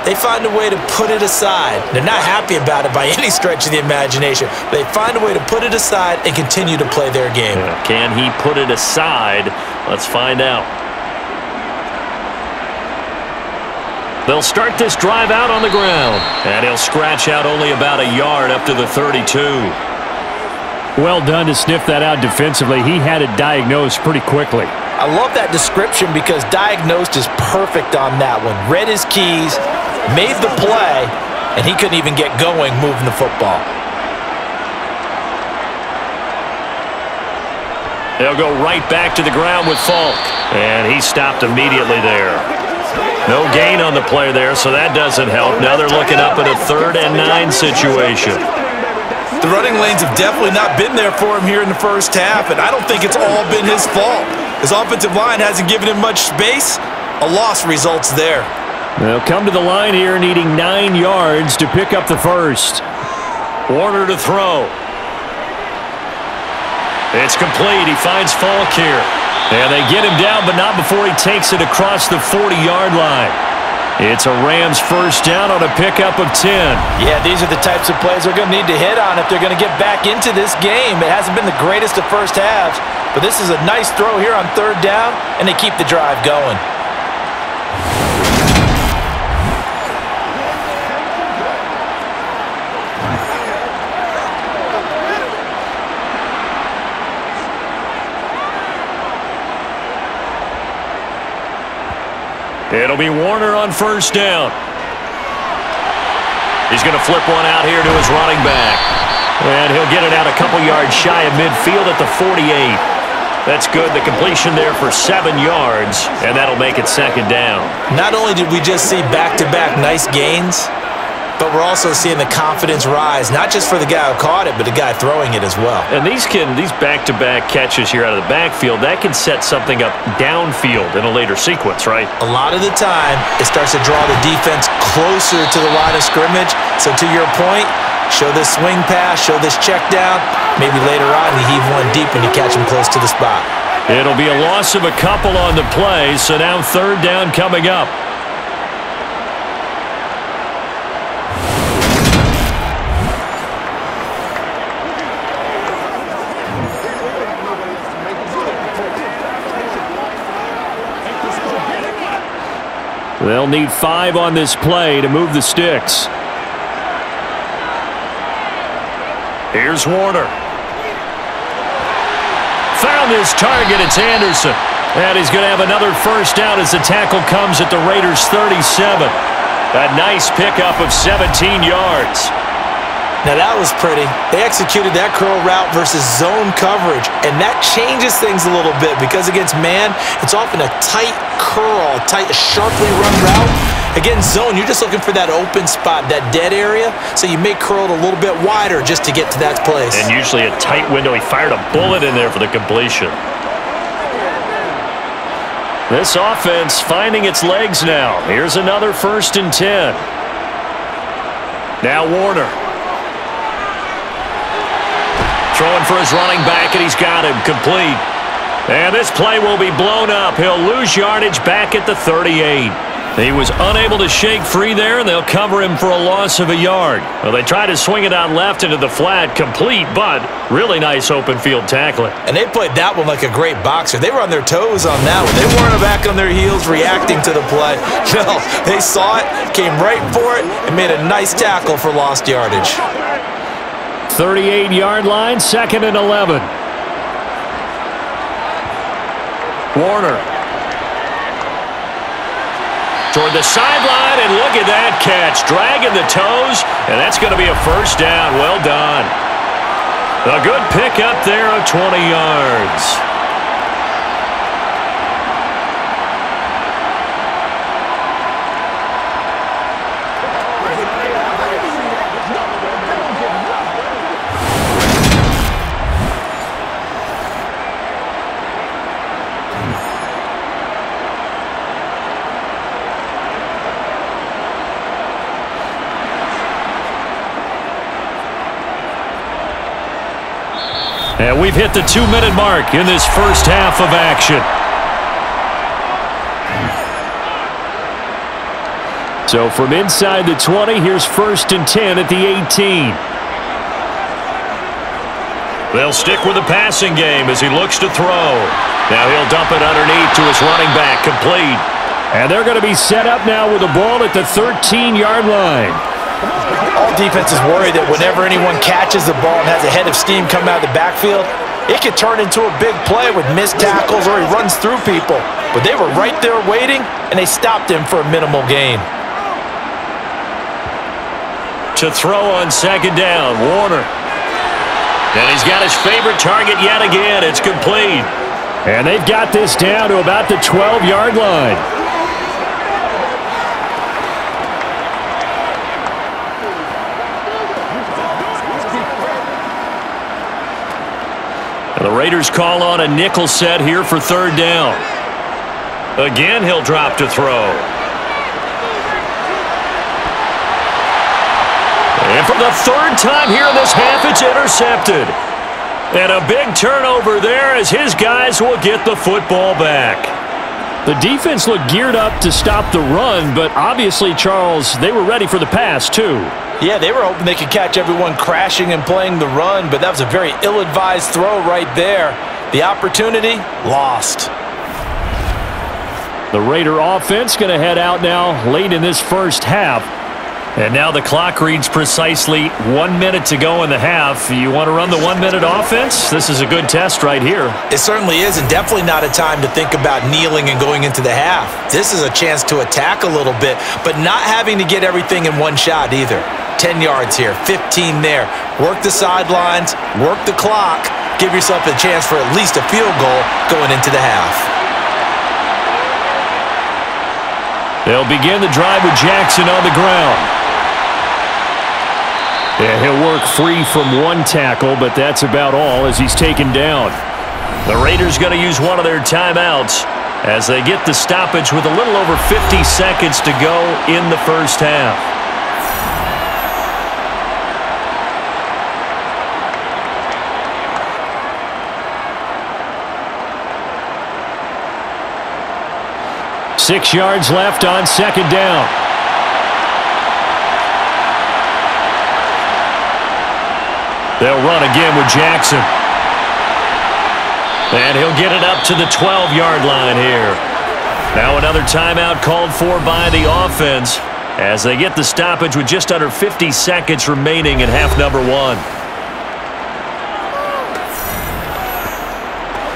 they find a way to put it aside. They're not happy about it by any stretch of the imagination. But they find a way to put it aside and continue to play their game. Yeah, can he put it aside? Let's find out. They'll start this drive out on the ground, and he'll scratch out only about a yard up to the 32. Well done to sniff that out defensively. He had it diagnosed pretty quickly. I love that description because diagnosed is perfect on that one. Read his keys, made the play, and he couldn't even get going moving the football. They'll go right back to the ground with Falk, and he stopped immediately there. No gain on the play there, so that doesn't help. Now they're looking up at a 3rd and 9 situation. The running lanes have definitely not been there for him here in the first half, and I don't think it's all been his fault. His offensive line hasn't given him much space. A loss results there. They'll come to the line here needing 9 yards to pick up the first. Warner to throw. It's complete. He finds Falk here. And they get him down, but not before he takes it across the 40-yard line. It's a Rams first down on a pickup of 10. Yeah, these are the types of plays they're going to need to hit on if they're going to get back into this game. It hasn't been the greatest of first halves, but this is a nice throw here on 3rd down, and they keep the drive going. It'll be Warner on first down. He's going to flip one out here to his running back. And he'll get it out a couple yards shy of midfield at the 48. That's good. The completion there for 7 yards, and that'll make it 2nd down. Not only did we just see back-to-back nice gains, but we're also seeing the confidence rise, not just for the guy who caught it, but the guy throwing it as well. And these back-to-back catches here out of the backfield, that can set something up downfield in a later sequence, right? A lot of the time, it starts to draw the defense closer to the line of scrimmage. So to your point, show this swing pass, show this check down. Maybe later on you heave one deep and you catch him close to the spot. It'll be a loss of a couple on the play, so now third down coming up. They'll need 5 on this play to move the sticks. Here's Warner. Found his target. It's Anderson. And he's going to have another first down as the tackle comes at the Raiders' 37. A nice pickup of 17 yards. Now that was pretty. They executed that curl route versus zone coverage, and that changes things a little bit because against man, it's often a tight curl, tight, sharply run route. Against zone, you're just looking for that open spot, that dead area, so you may curl it a little bit wider just to get to that place. And usually a tight window. He fired a bullet in there for the completion. This offense finding its legs now. Here's another 1st and 10. Now Warner. Throwing for his running back, and he's got him complete. And this play will be blown up. He'll lose yardage back at the 38. He was unable to shake free there, and they'll cover him for a loss of a yard. Well, they try to swing it out left into the flat, complete, but really nice open field tackling. And they played that one like a great boxer. They were on their toes on that one. They weren't back on their heels reacting to the play. No, they saw it, came right for it, and made a nice tackle for lost yardage. 38-yard line, 2nd and 11. Warner. Toward the sideline, and look at that catch. Dragging the toes, and that's going to be a first down. Well done. A good pickup there of 20 yards. And we've hit the 2-minute mark in this first half of action. So from inside the 20, here's 1st and 10 at the 18. They'll stick with the passing game as he looks to throw. Now he'll dump it underneath to his running back, complete. And they're going to be set up now with the ball at the 13-yard line. All defenses worry that whenever anyone catches the ball and has a head of steam coming out of the backfield, it could turn into a big play with missed tackles or he runs through people. But they were right there waiting, and they stopped him for a minimal gain. To throw on 2nd down, Warner. And he's got his favorite target yet again. It's complete. And they've got this down to about the 12-yard line. The Raiders call on a nickel set here for 3rd down. Again, he'll drop to throw. And for the 3rd time here in this half, it's intercepted. And a big turnover there as his guys will get the football back. The defense looked geared up to stop the run, but obviously, Charles, they were ready for the pass, too. Yeah, they were hoping they could catch everyone crashing and playing the run, but that was a very ill-advised throw right there. The opportunity, lost. The Raider offense going to head out now late in this first half. And now the clock reads precisely 1 minute to go in the half. You want to run the 1-minute offense? This is a good test right here. It certainly is, and definitely not a time to think about kneeling and going into the half. This is a chance to attack a little bit, but not having to get everything in one shot either. 10 yards here, 15 there. Work the sidelines, work the clock, give yourself a chance for at least a field goal going into the half. They'll begin the drive with Jackson on the ground. And he'll work free from one tackle, but that's about all as he's taken down. The Raiders going to use one of their timeouts as they get the stoppage with a little over 50 seconds to go in the first half. Six yards left on second down. They'll run again with Jackson. And he'll get it up to the 12-yard line here. Now another timeout called for by the offense as they get the stoppage with just under 50 seconds remaining in half number one.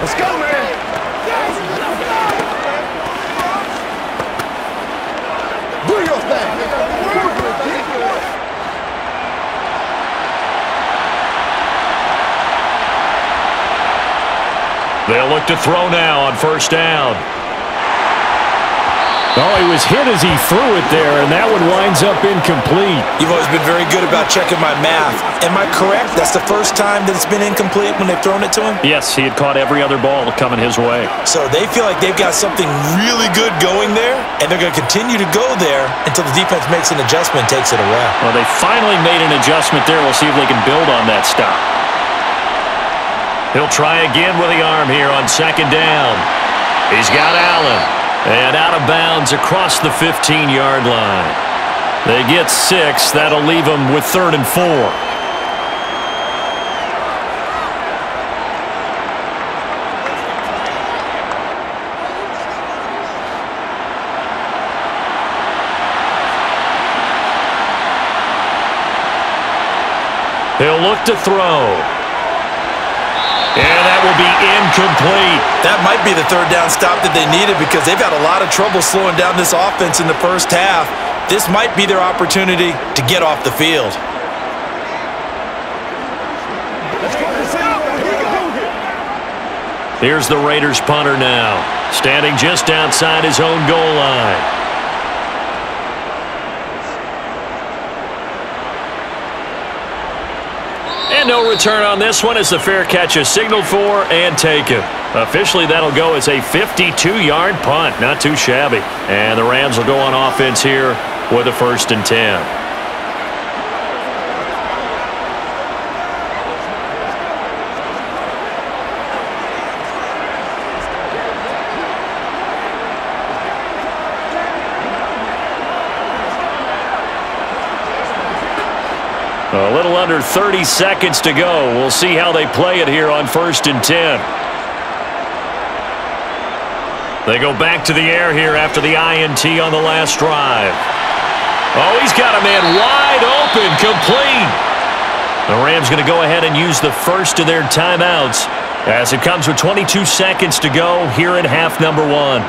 Let's go, man. Do your thing. They'll look to throw now on first down. Oh, he was hit as he threw it there, and that one winds up incomplete. You've always been very good about checking my math. Am I correct? That's the first time that it's been incomplete when they've thrown it to him? Yes, he had caught every other ball coming his way. So they feel like they've got something really good going there, and they're going to continue to go there until the defense makes an adjustment and takes it away. Well, they finally made an adjustment there. We'll see if they can build on that stop. He'll try again with the arm here on second down. He's got Allen. And out of bounds across the 15-yard line. They get 6. That'll leave them with 3rd and 4. He'll look to throw. And that will be incomplete. That might be the third down stop that they needed because they've had a lot of trouble slowing down this offense in the first half. This might be their opportunity to get off the field. Here's the Raiders punter now, standing just outside his own goal line. And no return on this one as the fair catch is signaled for and taken. Officially, that'll go as a 52-yard punt. Not too shabby. And the Rams will go on offense here with a 1st and 10. A little under 30 seconds to go. We'll see how they play it here on 1st and 10. They go back to the air here after the INT on the last drive. Oh, he's got a man wide open, complete. The Rams going to go ahead and use the first of their timeouts as it comes with 22 seconds to go here in half number one.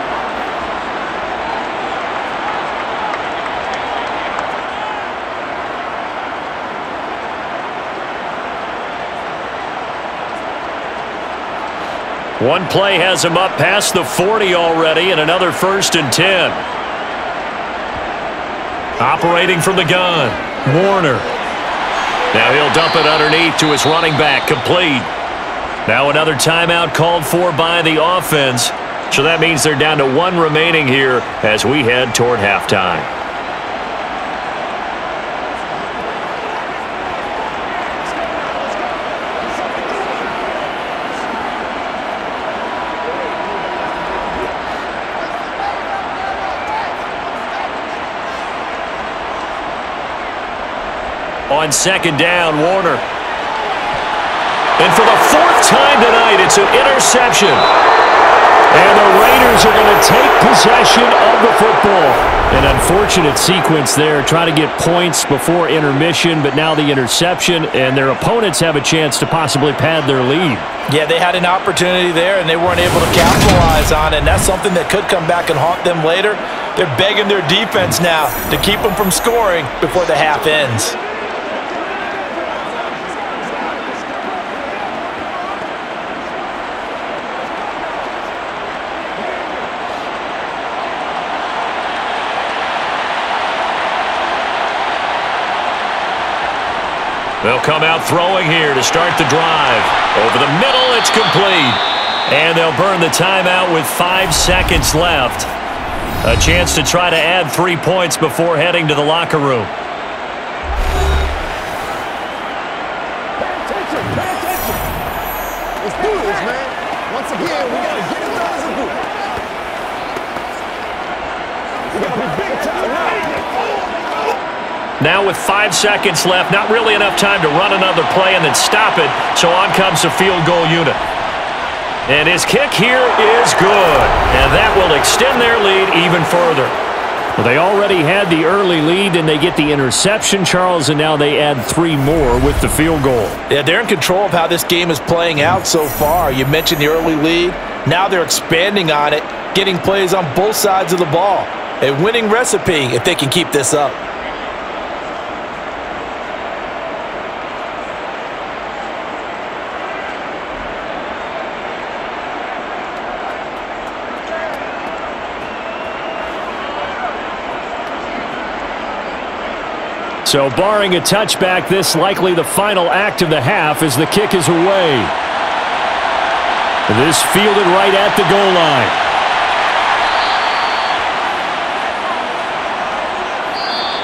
One play has him up past the 40 already, and another 1st and 10. Operating from the gun, Warner. Now he'll dump it underneath to his running back, complete. Now another timeout called for by the offense. So that means they're down to 1 remaining here as we head toward halftime. On second down, Warner. And for the 4th time tonight, it's an interception. And the Raiders are going to take possession of the football. An unfortunate sequence there, trying to get points before intermission, but now the interception, and their opponents have a chance to possibly pad their lead. Yeah, they had an opportunity there, and they weren't able to capitalize on it, and that's something that could come back and haunt them later. They're begging their defense now to keep them from scoring before the half ends. They'll come out throwing here to start the drive. Over the middle, it's complete. And they'll burn the timeout with 5 seconds left. A chance to try to add 3 points before heading to the locker room. Pay attention. Let's do this, man. Once again, we got to get it done as a group. We got to be big time, right? Now with 5 seconds left, not really enough time to run another play and then stop it, so on comes the field goal unit. And his kick here is good, and that will extend their lead even further. Well, they already had the early lead, and they get the interception, Charles, and now they add 3 more with the field goal. Yeah, they're in control of how this game is playing out so far. You mentioned the early lead. Now they're expanding on it, getting plays on both sides of the ball. A winning recipe if they can keep this up. So barring a touchback, this likely the final act of the half as the kick is away. This fielded right at the goal line.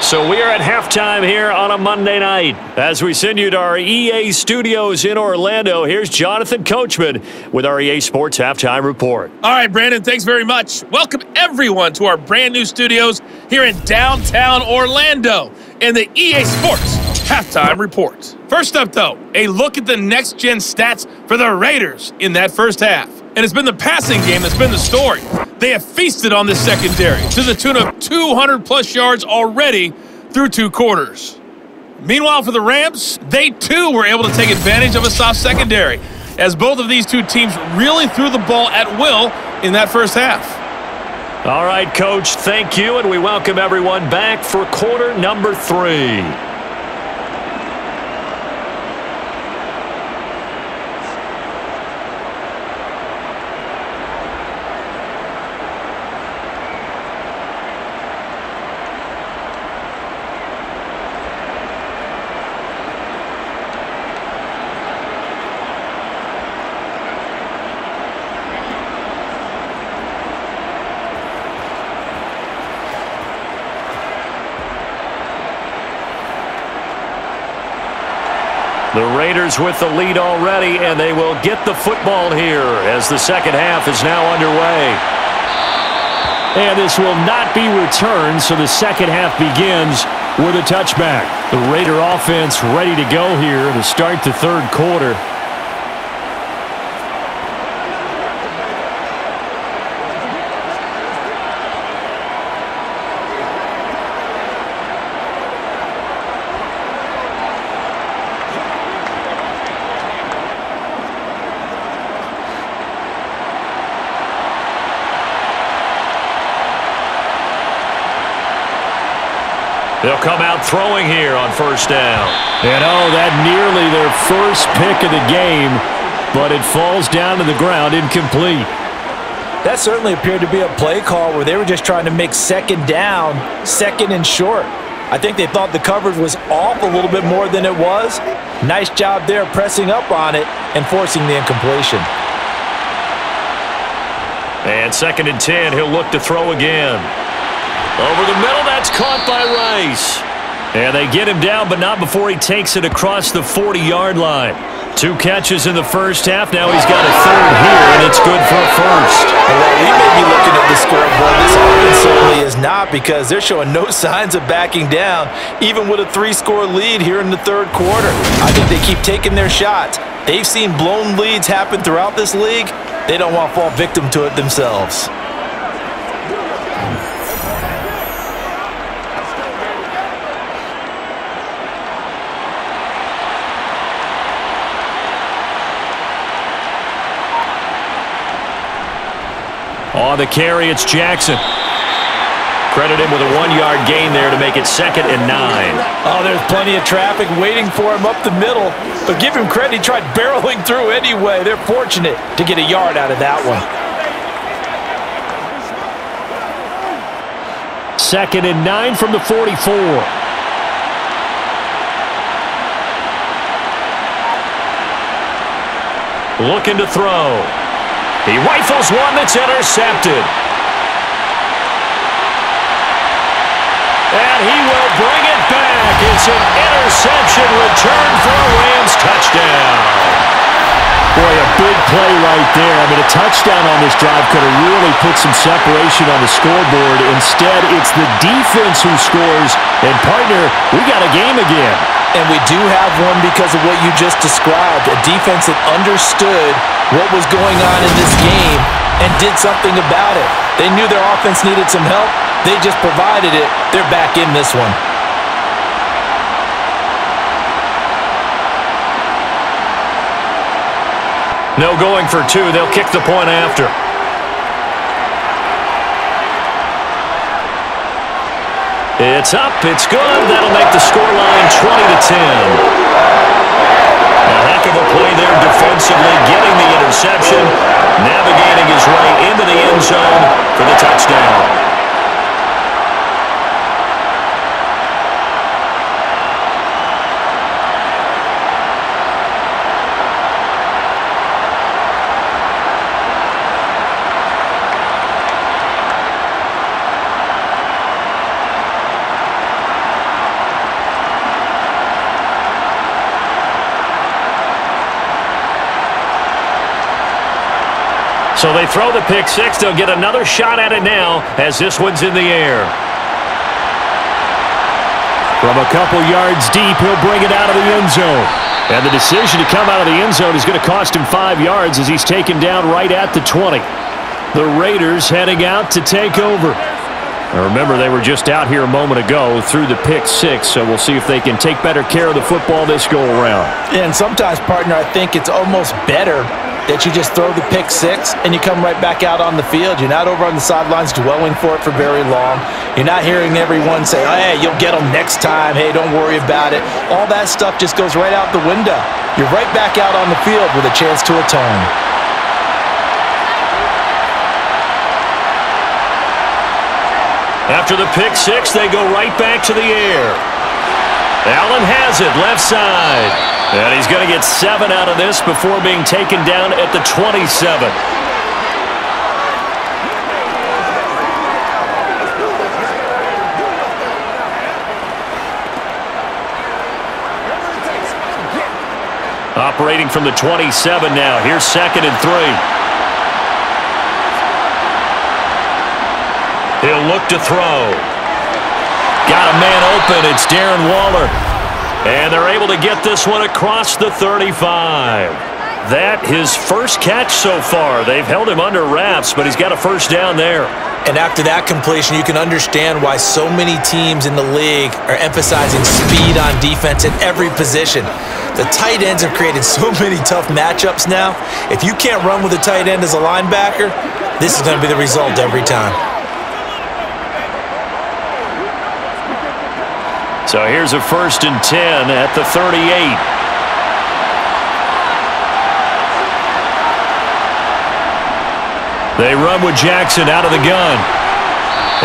So we are at halftime here on a Monday night. As we send you to our EA studios in Orlando, here's Jonathan Coachman with our EA Sports Halftime Report. All right, Brandon, thanks very much. Welcome, everyone, to our brand new studios here in downtown Orlando in the EA Sports Halftime Report. First up, though, a look at the next-gen stats for the Raiders in that first half. And it's been the passing game that's been the story. They have feasted on this secondary to the tune of 200-plus yards already through 2 quarters. Meanwhile, for the Rams, they too were able to take advantage of a soft secondary, as both of these two teams really threw the ball at will in that first half. All right, Coach, thank you, and we welcome everyone back for quarter number 3. The Raiders with the lead already, and they will get the football here as the second half is now underway. And this will not be returned, so the second half begins with a touchback. The Raider offense ready to go here to start the third quarter. They'll come out throwing here on first down. And oh, that nearly their first pick of the game, but it falls down to the ground incomplete. That certainly appeared to be a play call where they were just trying to make second down, second and short. I think they thought the coverage was off a little bit more than it was. Nice job there pressing up on it and forcing the incompletion. And 2nd and 10, he'll look to throw again. Over the middle, that's caught by Rice. And they get him down, but not before he takes it across the 40-yard line. 2 catches in the first half. Now he's got a third here, and it's good for a first. Well, we may be looking at the scoreboard. This offense certainly is not, because they're showing no signs of backing down, even with a 3-score lead here in the third quarter. I think they keep taking their shots. They've seen blown leads happen throughout this league. They don't want to fall victim to it themselves. On the carry, it's Jackson. Credit him with a 1-yard gain there to make it 2nd and 9. Oh, there's plenty of traffic waiting for him up the middle. But give him credit, he tried barreling through anyway. They're fortunate to get a yard out of that one. 2nd and 9 from the 44. looking to throw. He rifles one that's intercepted. And he will bring it back. It's an interception return for a Rams touchdown. Boy, a big play right there. I mean, a touchdown on this drive could have really put some separation on the scoreboard. Instead, it's the defense who scores. And, partner, we got a game again. And we do have one because of what you just described. A defense that understood what was going on in this game and did something about it. They knew their offense needed some help. They just provided it. They're back in this one. No going for two. They'll kick the point after. It's up. It's good. That'll make the scoreline 20-10. A heck of a play there defensively, getting the interception, navigating his way into the end zone for the touchdown. So they throw the pick six. They'll get another shot at it now as this one's in the air. From a couple yards deep, he'll bring it out of the end zone. And the decision to come out of the end zone is going to cost him 5 yards as he's taken down right at the 20. The Raiders heading out to take over. Now remember, they were just out here a moment ago through the pick six, so we'll see if they can take better care of the football this go-around. And sometimes, partner, I think it's almost better that you just throw the pick six and you come right back out on the field. You're not over on the sidelines dwelling for it for very long. You're not hearing everyone say, oh, hey, you'll get them next time. Hey, don't worry about it. All that stuff just goes right out the window. You're right back out on the field with a chance to atone. After the pick six, they go right back to the air. Allen has it, left side. And he's going to get 7 out of this before being taken down at the 27. Operating from the 27 now. Here's 2nd and 3. He'll look to throw. Got a man open. It's Darren Waller. And they're able to get this one across the 35. That his first catch so far. They've held him under wraps, but he's got a first down there. And after that completion, you can understand why so many teams in the league are emphasizing speed on defense at every position. The tight ends have created so many tough matchups now. If you can't run with a tight end as a linebacker, this is going to be the result every time. So here's a 1st and 10 at the 38. They run with Jackson out of the gun.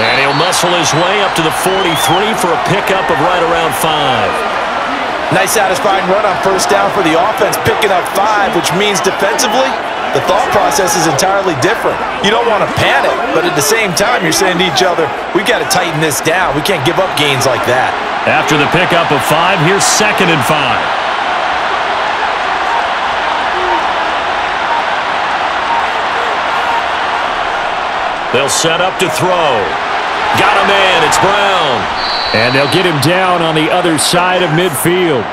And he'll muscle his way up to the 43 for a pickup of right around 5. Nice satisfying run on first down for the offense, picking up 5, which means defensively, the thought process is entirely different. You don't want to panic, but at the same time, you're saying to each other, we've got to tighten this down. We can't give up gains like that. After the pickup of 5, here's 2nd and 5. They'll set up to throw. Got a man. It's Brown. And they'll get him down on the other side of midfield.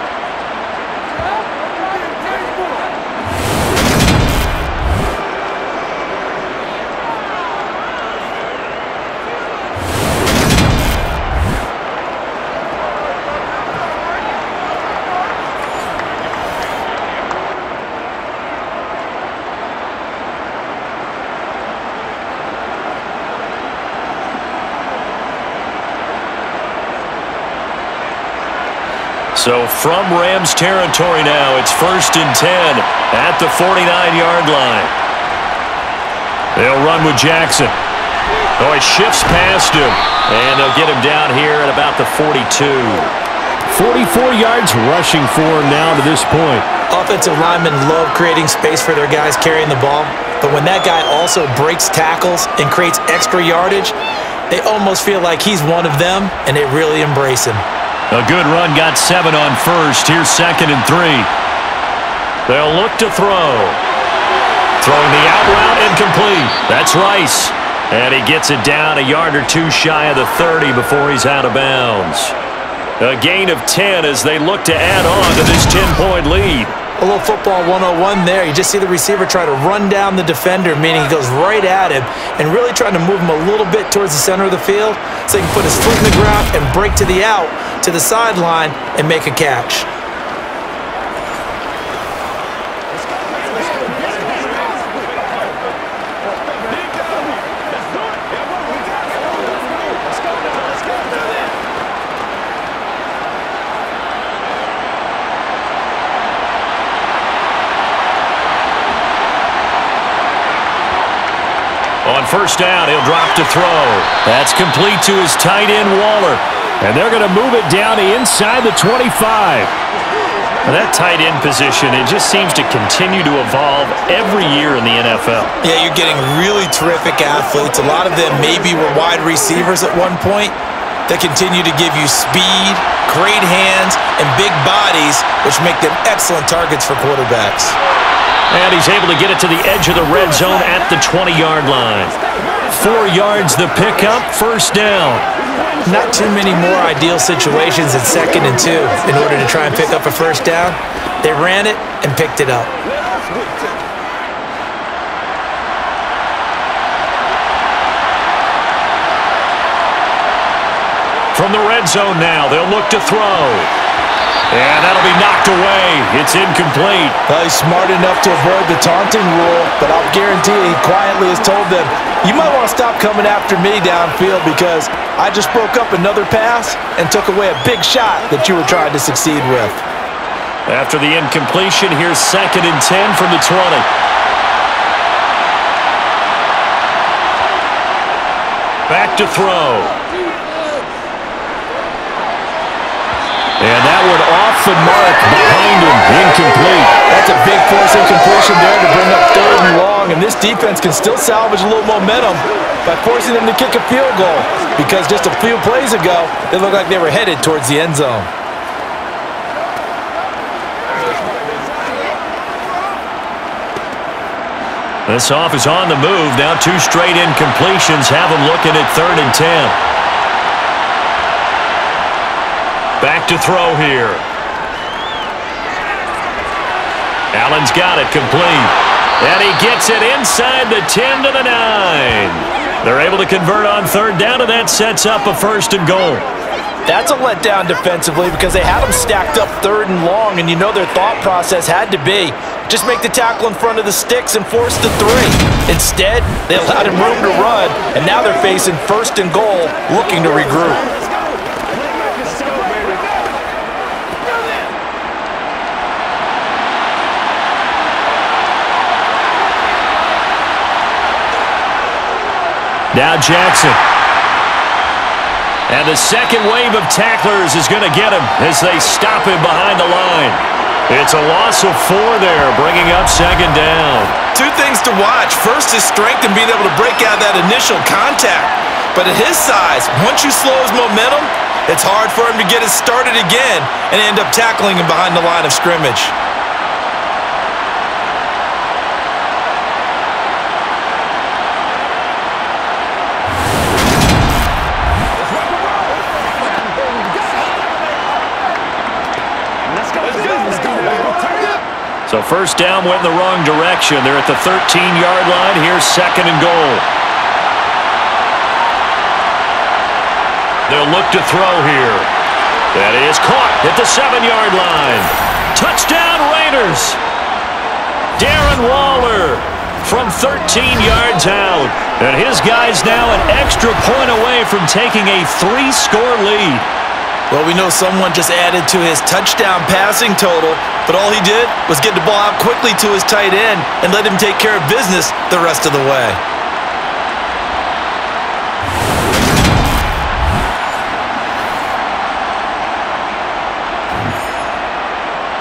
So from Rams territory now, it's 1st and 10 at the 49-yard line. They'll run with Jackson. Oh, he shifts past him, and they'll get him down here at about the 42. 44 yards rushing for him now to this point. Offensive linemen love creating space for their guys carrying the ball, but when that guy also breaks tackles and creates extra yardage, they almost feel like he's one of them, and they really embrace him. A good run got 7 on first. Here's 2nd and 3. They'll look to throw. Throwing the out route incomplete. That's Rice. And he gets it down a yard or two shy of the 30 before he's out of bounds. A gain of 10 as they look to add on to this 10-point lead. A little football 101 there. You just see the receiver try to run down the defender, meaning he goes right at him and really trying to move him a little bit towards the center of the field so he can put his foot in the ground and break to the out, to the sideline, and make a catch. On first down, he'll drop to throw. That's complete to his tight end, Waller. And they're going to move it down to inside the 25. Now that tight end position, it just seems to continue to evolve every year in the NFL. Yeah, you're getting really terrific athletes. A lot of them maybe were wide receivers at one point. They continue to give you speed, great hands, and big bodies, which make them excellent targets for quarterbacks. And he's able to get it to the edge of the red zone at the 20-yard line. 4 yards the pickup, first down. Not too many more ideal situations at 2nd and 2 in order to try and pick up a first down. They ran it and picked it up. From the red zone now, they'll look to throw. And that'll be knocked away. It's incomplete. Well, he's smart enough to avoid the taunting rule, but I'll guarantee he quietly has told them, you might want to stop coming after me downfield because I just broke up another pass and took away a big shot that you were trying to succeed with. After the incompletion, here's 2nd and 10 from the 20. Back to throw. And that one off the mark behind him, incomplete. That's a big force incompletion there to bring up 3rd and long, and this defense can still salvage a little momentum by forcing them to kick a field goal because just a few plays ago, they looked like they were headed towards the end zone. This off is on the move. Now 2 straight incompletions have him looking at 3rd and 10. Back to throw here. Allen's got it complete. And he gets it inside the 10 to the 9. They're able to convert on 3rd down, and that sets up a 1st and goal. That's a letdown defensively because they had them stacked up 3rd and long, and you know their thought process had to be just make the tackle in front of the sticks and force the 3. Instead, they allowed him room to run, and now they're facing 1st and goal, looking to regroup. Now Jackson. And the second wave of tacklers is going to get him as they stop him behind the line. It's a loss of 4 there, bringing up 2nd down. 2 things to watch. First, his strength and being able to break out that initial contact. But at his size, once you slow his momentum, it's hard for him to get it started again and end up tackling him behind the line of scrimmage. So first down went in the wrong direction. They're at the 13-yard line. Here's 2nd and goal. They'll look to throw here. That is caught at the 7-yard line. Touchdown Raiders. Darren Waller from 13 yards out. And his guy's now an extra point away from taking a 3-score lead. Well, we know someone just added to his touchdown passing total, but all he did was get the ball out quickly to his tight end and let him take care of business the rest of the way.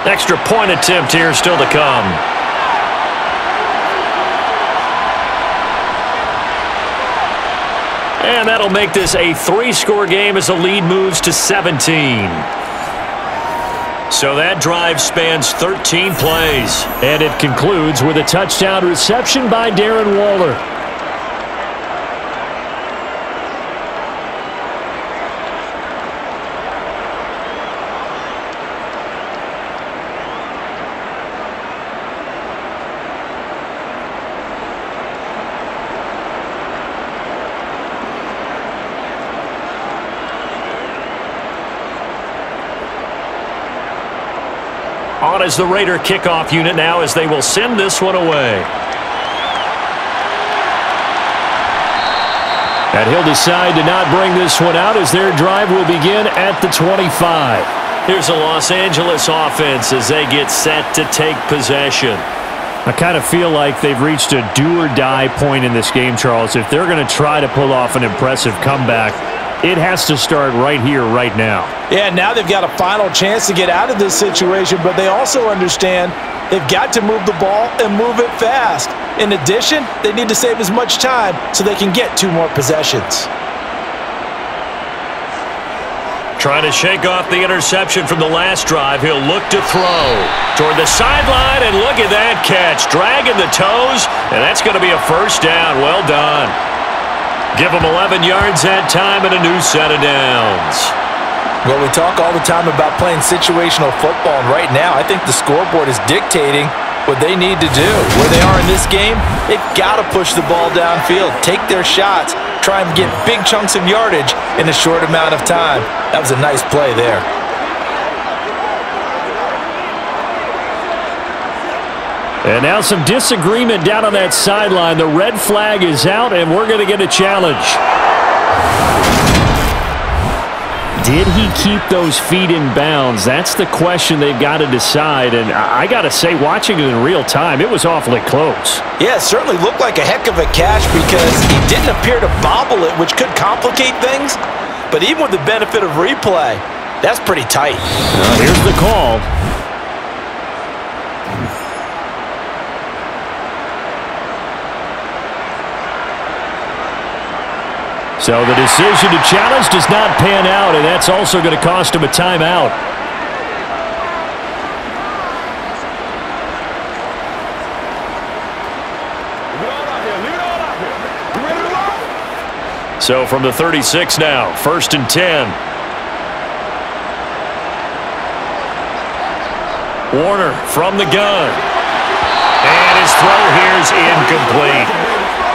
Extra point attempt here still to come. And that'll make this a 3-score game as the lead moves to 17. So that drive spans 13 plays. And it concludes with a touchdown reception by Darren Waller. On as the Raider kickoff unit now as they will send this one away. And he'll decide to not bring this one out as their drive will begin at the 25. Here's the Los Angeles offense as they get set to take possession. I kind of feel like they've reached a do-or-die point in this game, Charles. If they're going to try to pull off an impressive comeback, it has to start right here, right now. Yeah, now they've got a final chance to get out of this situation, but they also understand they've got to move the ball and move it fast. In addition, they need to save as much time so they can get 2 more possessions. Trying to shake off the interception from the last drive. He'll look to throw toward the sideline, and look at that catch. Dragging the toes, and that's going to be a first down. Well done. Give them 11 yards that time and a new set of downs. Well, we talk all the time about playing situational football, and right now I think the scoreboard is dictating what they need to do. Where they are in this game, they've got to push the ball downfield, take their shots, try and get big chunks of yardage in a short amount of time. That was a nice play there. And now some disagreement down on that sideline. The red flag is out, and we're going to get a challenge. Did he keep those feet in bounds? That's the question they've got to decide. And I got to say, watching it in real time, it was awfully close. Yeah, it certainly looked like a heck of a catch because he didn't appear to bobble it, which could complicate things. But even with the benefit of replay, that's pretty tight. Here's the call. So the decision to challenge does not pan out, and that's also going to cost him a timeout. So from the 36 now, 1st and 10. Warner from the gun. And his throw here is incomplete.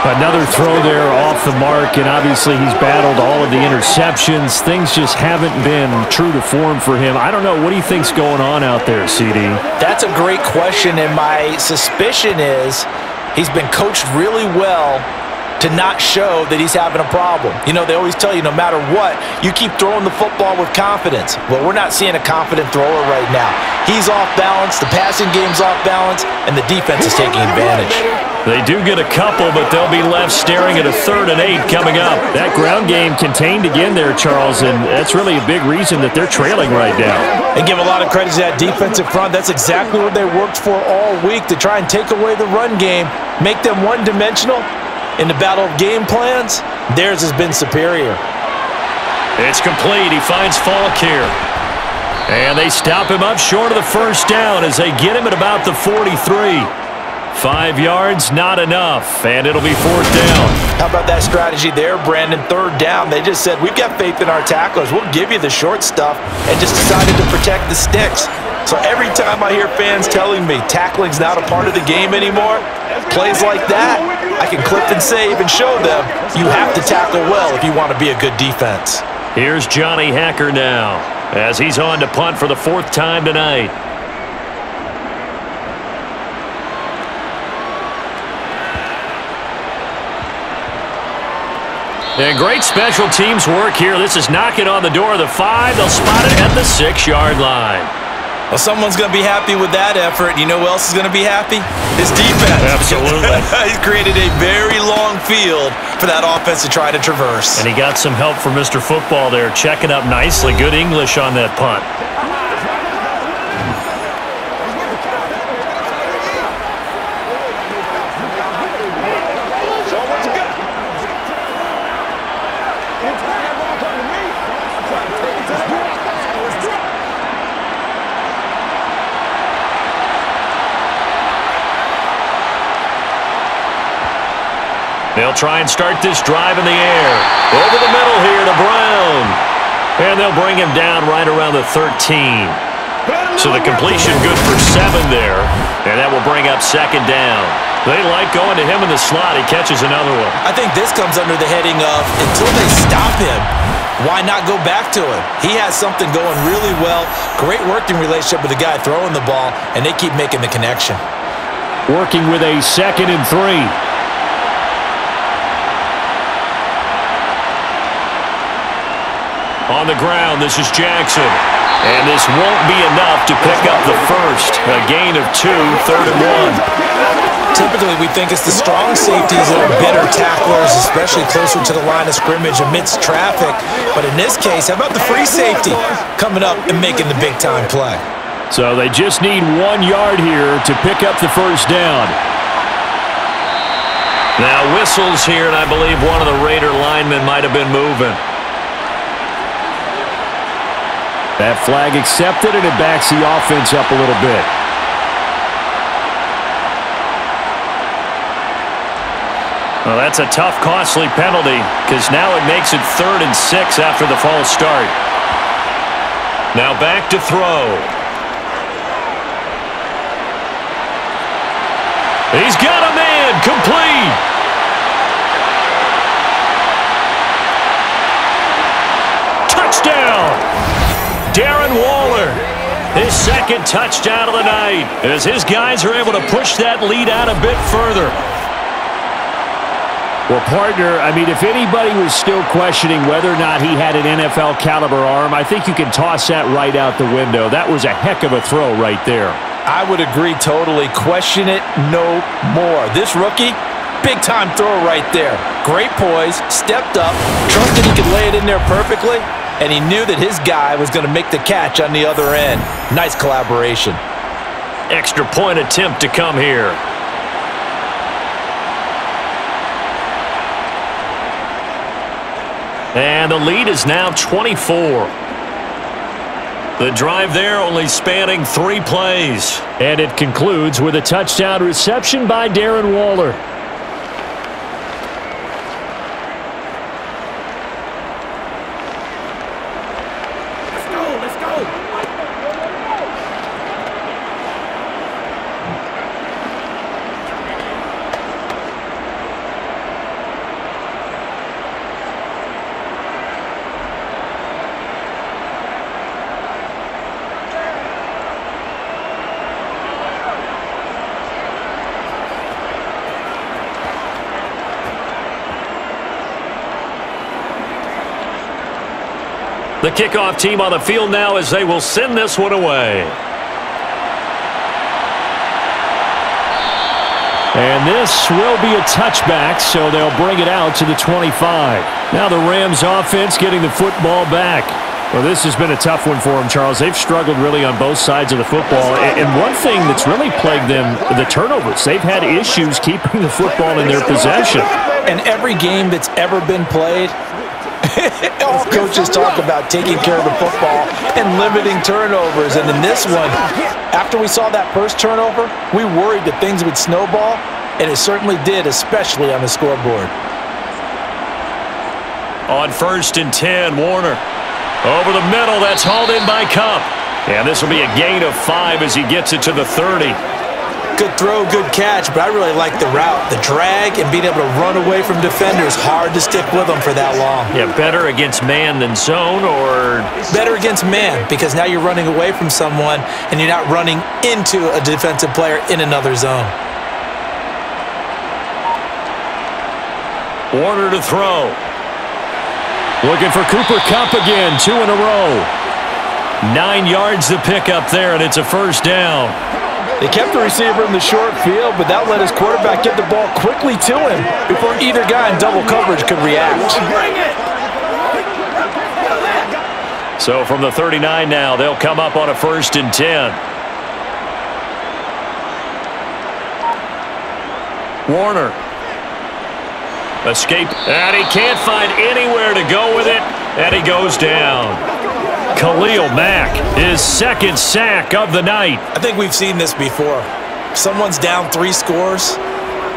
Another throw there off the mark, and obviously he's battled all of the interceptions. Things just haven't been true to form for him. I don't know. What do you think's going on out there, CD? That's a great question, and my suspicion is he's been coached really well to not show that he's having a problem. You know, they always tell you no matter what, you keep throwing the football with confidence. Well, we're not seeing a confident thrower right now. He's off balance, the passing game's off balance, and the defense is taking advantage. They do get a couple, but they'll be left staring at a 3rd and 8 coming up. That ground game contained again there, Charles, and that's really a big reason that they're trailing right now. They give a lot of credit to that defensive front. That's exactly what they worked for all week, to try and take away the run game, make them one-dimensional. In the battle of game plans, theirs has been superior. It's complete. He finds Falk here. And they stop him up short of the first down as they get him at about the 43. 5 yards, not enough, and it'll be 4th down. How about that strategy there, Brandon? 3rd down. They just said, we've got faith in our tacklers. We'll give you the short stuff, and just decided to protect the sticks. So every time I hear fans telling me tackling's not a part of the game anymore, plays like that, I can clip and save and show them you have to tackle well if you want to be a good defense. Here's Johnny Hacker now as he's on to punt for the 4th time tonight. And great special teams work here. This is knocking on the door of the 5. They'll spot it at the 6-yard line. Well, someone's going to be happy with that effort. You know who else is going to be happy? His defense. Absolutely. He's created a very long field for that offense to try to traverse. And he got some help from Mr. Football there, checking up nicely. Good English on that punt. They'll try and start this drive in the air. Over the middle here to Brown. And they'll bring him down right around the 13. So the completion good for 7 there. And that will bring up second down. They like going to him in the slot. He catches another one. I think this comes under the heading of until they stop him, why not go back to him? He has something going really well. Great working relationship with the guy throwing the ball, and they keep making the connection. Working with a 2nd and 3. On the ground, this is Jackson. And this won't be enough to pick up the first. A gain of 2, 3rd and 1. Typically, we think it's the strong safeties that are better tacklers, especially closer to the line of scrimmage amidst traffic. But in this case, how about the free safety coming up and making the big-time play? So they just need 1 yard here to pick up the first down. Now whistles here, and I believe one of the Raider linemen might have been moving. That flag accepted, and it backs the offense up a little bit. Well, that's a tough, costly penalty because now it makes it 3rd and 6 after the false start. Now back to throw. He's got a man, complete. Touchdown. Darren Waller, his 2nd touchdown of the night as his guys are able to push that lead out a bit further. Well, partner, I mean, if anybody was still questioning whether or not he had an NFL caliber arm, I think you can toss that right out the window. That was a heck of a throw right there. I would agree totally. Question it no more. This rookie, big-time throw right there. Great poise, stepped up, trusted he could lay it in there perfectly, and he knew that his guy was going to make the catch on the other end. Nice collaboration. Extra point attempt to come here. And the lead is now 24. The drive there only spanning 3 plays. And it concludes with a touchdown reception by Darren Waller. Let's go. The kickoff team on the field now as they will send this one away. And this will be a touchback, so they'll bring it out to the 25. Now the Rams offense getting the football back. Well, this has been a tough one for them, Charles. They've struggled really on both sides of the football. And one thing that's really plagued them, the turnovers. They've had issues keeping the football in their possession. And every game that's ever been played, all coaches talk about taking care of the football and limiting turnovers. And in this one, after we saw that first turnover, we worried that things would snowball, and it certainly did, especially on the scoreboard. On 1st and 10, Warner. Over the middle, that's hauled in by Cup. And this will be a gain of 5 as he gets it to the 30. Good throw, good catch, but I really like the route. The drag and being able to run away from defenders, hard to stick with them for that long. Yeah, better against man than zone, or? Better against man, because now you're running away from someone and you're not running into a defensive player in another zone. Warner to throw. Looking for Cooper Kupp again, 2 in a row. 9 yards to pick up there, and it's a first down. They kept the receiver in the short field, but that let his quarterback get the ball quickly to him before either guy in double coverage could react. So from the 39 now, they'll come up on a 1st and 10. Warner. Escape, and he can't find anywhere to go with it, and he goes down. Khalil Mack, his 2nd sack of the night. I think we've seen this before. Someone's down 3 scores.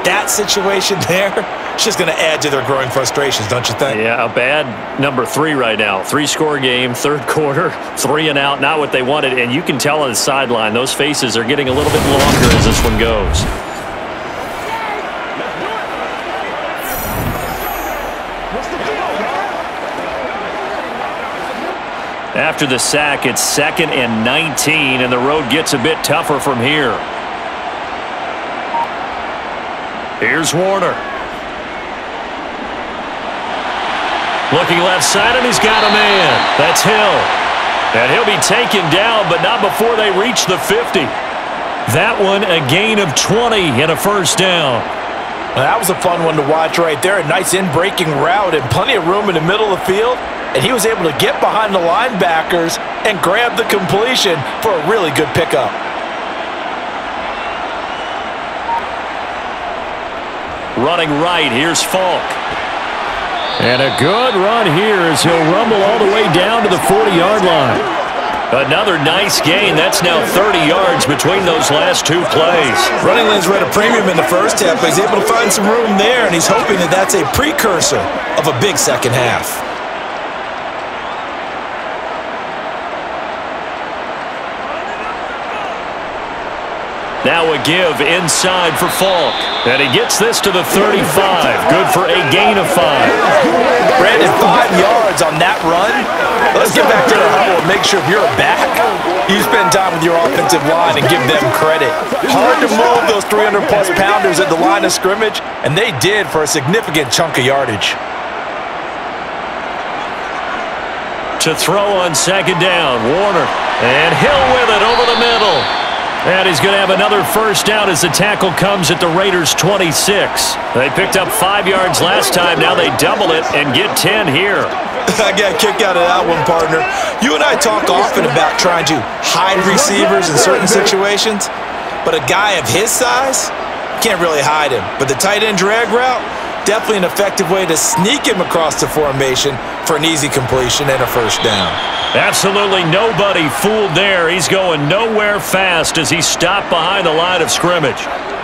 That situation there, It's just going to add to their growing frustrations, don't you think? Yeah, a bad number 3 right now. 3-score game, third quarter, 3 and out, not what they wanted. And you can tell on the sideline, those faces are getting a little bit longer as this one goes. After the sack, it's 2nd and 19, and the road gets a bit tougher from here. Here's Warner. Looking left side, and he's got a man. That's Hill. And he'll be taken down, but not before they reach the 50. That one, a gain of 20 and a first down. That was a fun one to watch right there. A nice in-breaking route and plenty of room in the middle of the field. And he was able to get behind the linebackers and grab the completion for a really good pickup. Running right, here's Falk. And a good run here as he'll rumble all the way down to the 40-yard line. Another nice gain. That's now 30 yards between those last 2 plays. Running lanes were at a premium in the first half, but he's able to find some room there, and he's hoping that that's a precursor of a big second half. Now a give inside for Falk. And he gets this to the 35. Good for a gain of 5. Brandon, 5 yards on that run. Let's get back to the huddle and make sure if you're a back, you spend time with your offensive line and give them credit. Hard to move those 300-plus pounders at the line of scrimmage, and they did for a significant chunk of yardage. To throw on 2nd down, Warner. And Hill with it over the middle. And he's going to have another first down as the tackle comes at the Raiders' 26. They picked up 5 yards last time. Now they double it and get 10 here. I got a kick out of that one, partner. You and I talk often about trying to hide receivers in certain situations, but a guy of his size can't really hide him. But the tight end drag route, definitely an effective way to sneak him across the formation for an easy completion and a first down. Absolutely nobody fooled there. He's going nowhere fast as he stopped behind the line of scrimmage.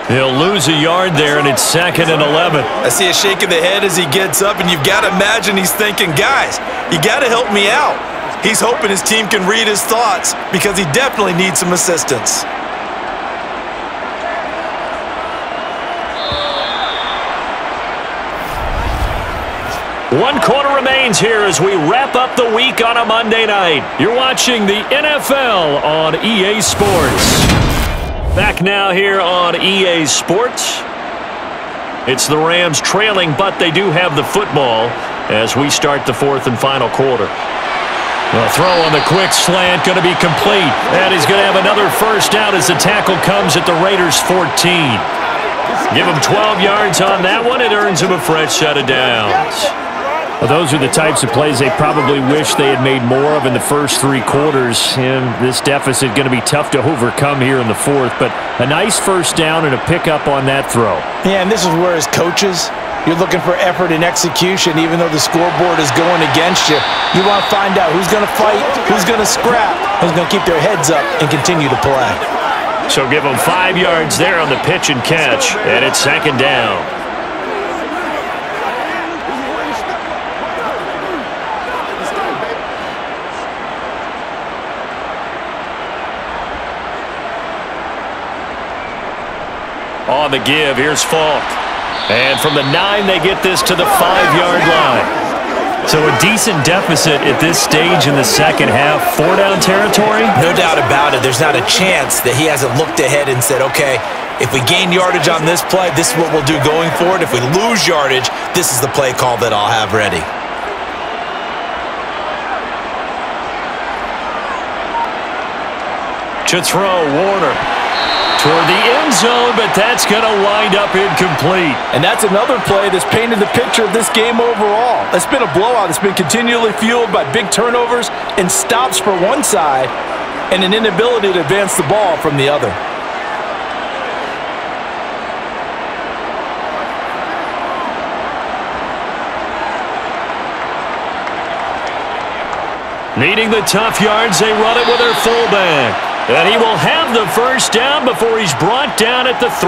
He'll lose a yard there, and it's 2nd and 11. I see a shake of the head as he gets up, and you've got to imagine he's thinking, guys, you got to help me out. He's hoping his team can read his thoughts because he definitely needs some assistance. One quarter remains here as we wrap up the week on a Monday night. You're watching the NFL on EA Sports. Back now here on EA Sports. It's the Rams trailing, but they do have the football as we start the 4th and final quarter. The throw on the quick slant going to be complete. And he's going to have another first down as the tackle comes at the Raiders' 14. Give him 12 yards on that one. It earns him a fresh set of downs. Well, those are the types of plays they probably wish they had made more of in the first 3 quarters. And this deficit going to be tough to overcome here in the 4th. But a nice first down and a pickup on that throw. Yeah, and this is where as coaches, you're looking for effort and execution. Even though the scoreboard is going against you, you want to find out who's going to fight, who's going to scrap, who's going to keep their heads up and continue to play. So give them 5 yards there on the pitch and catch. And it's 2nd down. On the give, here's Falk. And from the 9, they get this to the 5-yard line. So a decent deficit at this stage in the second half. 4-down territory? No doubt about it. There's not a chance that he hasn't looked ahead and said, okay, if we gain yardage on this play, this is what we'll do going forward. If we lose yardage, this is the play call that I'll have ready. To throw, Warner. Toward the end zone, but that's going to wind up incomplete. And that's another play that's painted the picture of this game overall. It's been a blowout. It's been continually fueled by big turnovers and stops for one side and an inability to advance the ball from the other. Needing the tough yards, they run it with their fullback. And he will have the first down before he's brought down at the 3.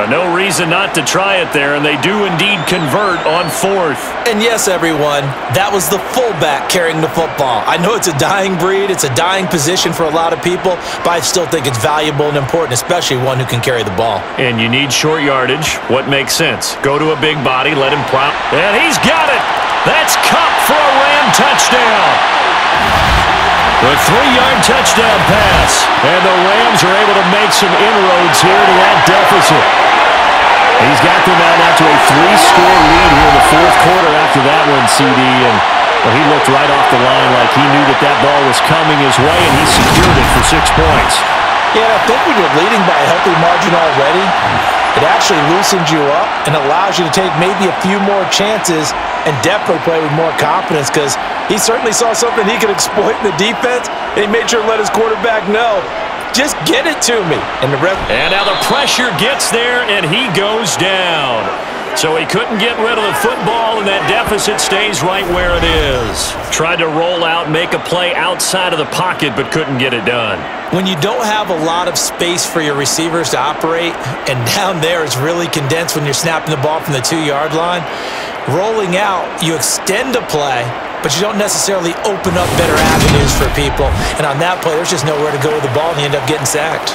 No reason not to try it there, and they do indeed convert on 4th. And yes, everyone, that was the fullback carrying the football. I know it's a dying breed, it's a dying position for a lot of people, but I still think it's valuable and important, especially one who can carry the ball. And you need short yardage. What makes sense? Go to a big body, let him prop. And he's got it! That's Cup for a Ram touchdown! The 3-yard touchdown pass. And the Rams are able to make some inroads here to that deficit. He's got them out to a 3-score lead here in the 4th quarter after that one, CD. And well, he looked right off the line like he knew that that ball was coming his way, and he secured it for 6 points. Yeah, I think when you're leading by a healthy margin already, it actually loosens you up and allows you to take maybe a few more chances and definitely play with more confidence, because he certainly saw something he could exploit in the defense, and he made sure to let his quarterback know, just get it to me. And now the pressure gets there, and he goes down. So he couldn't get rid of the football, and that deficit stays right where it is. Tried to roll out, make a play outside of the pocket, but couldn't get it done. When you don't have a lot of space for your receivers to operate, and down there it's really condensed when you're snapping the ball from the 2-yard line, rolling out, you extend a play, but you don't necessarily open up better avenues for people. And on that play, there's just nowhere to go with the ball, and you end up getting sacked.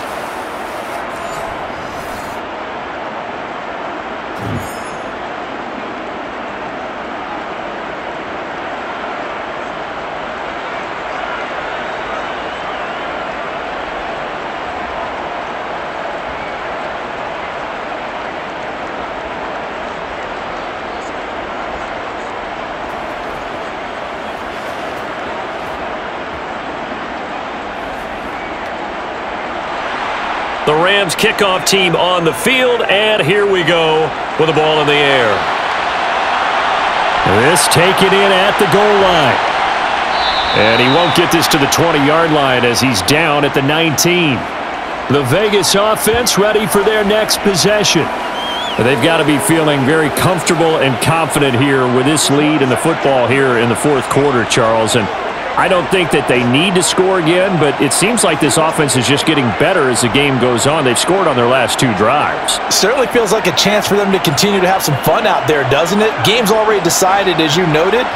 The Rams kickoff team on the field, and here we go with the ball in the air. This taken in at the goal line. And he won't get this to the 20-yard line as he's down at the 19. The Vegas offense ready for their next possession. They've got to be feeling very comfortable and confident here with this lead in the football here in the 4th quarter, Charles. And I don't think that they need to score again, but it seems like this offense is just getting better as the game goes on. They've scored on their last 2 drives. Certainly feels like a chance for them to continue to have some fun out there, doesn't it? Game's already decided, as you noted,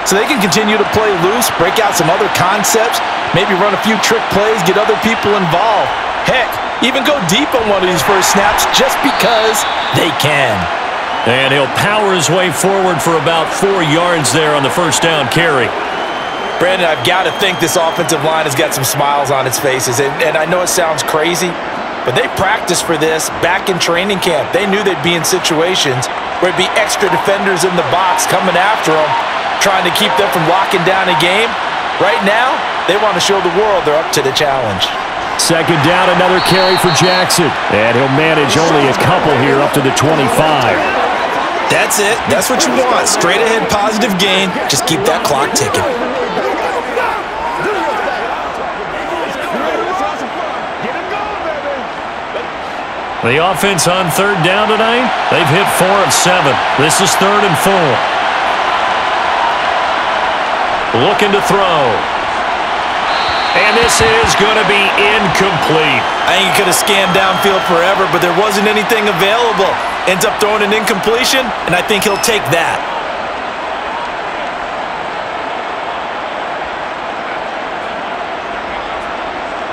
so they can continue to play loose, break out some other concepts, maybe run a few trick plays, get other people involved. Heck, even go deep on one of these first snaps just because they can. And he'll power his way forward for about 4 yards there on the first down carry. Brandon, I've got to think this offensive line has got some smiles on its faces. And I know it sounds crazy, but they practiced for this back in training camp. They knew they'd be in situations where it'd be extra defenders in the box coming after them, trying to keep them from locking down a game. Right now, they want to show the world they're up to the challenge. Second down, another carry for Jackson. And he'll manage only a couple here up to the 25. That's it. That's what you want. Straight ahead positive gain. Just keep that clock ticking. The offense on 3rd down tonight, they've hit 4 of 7. This is 3rd and 4. Looking to throw. And this is going to be incomplete. I think he could have scanned downfield forever, but there wasn't anything available. Ends up throwing an incompletion, and I think he'll take that.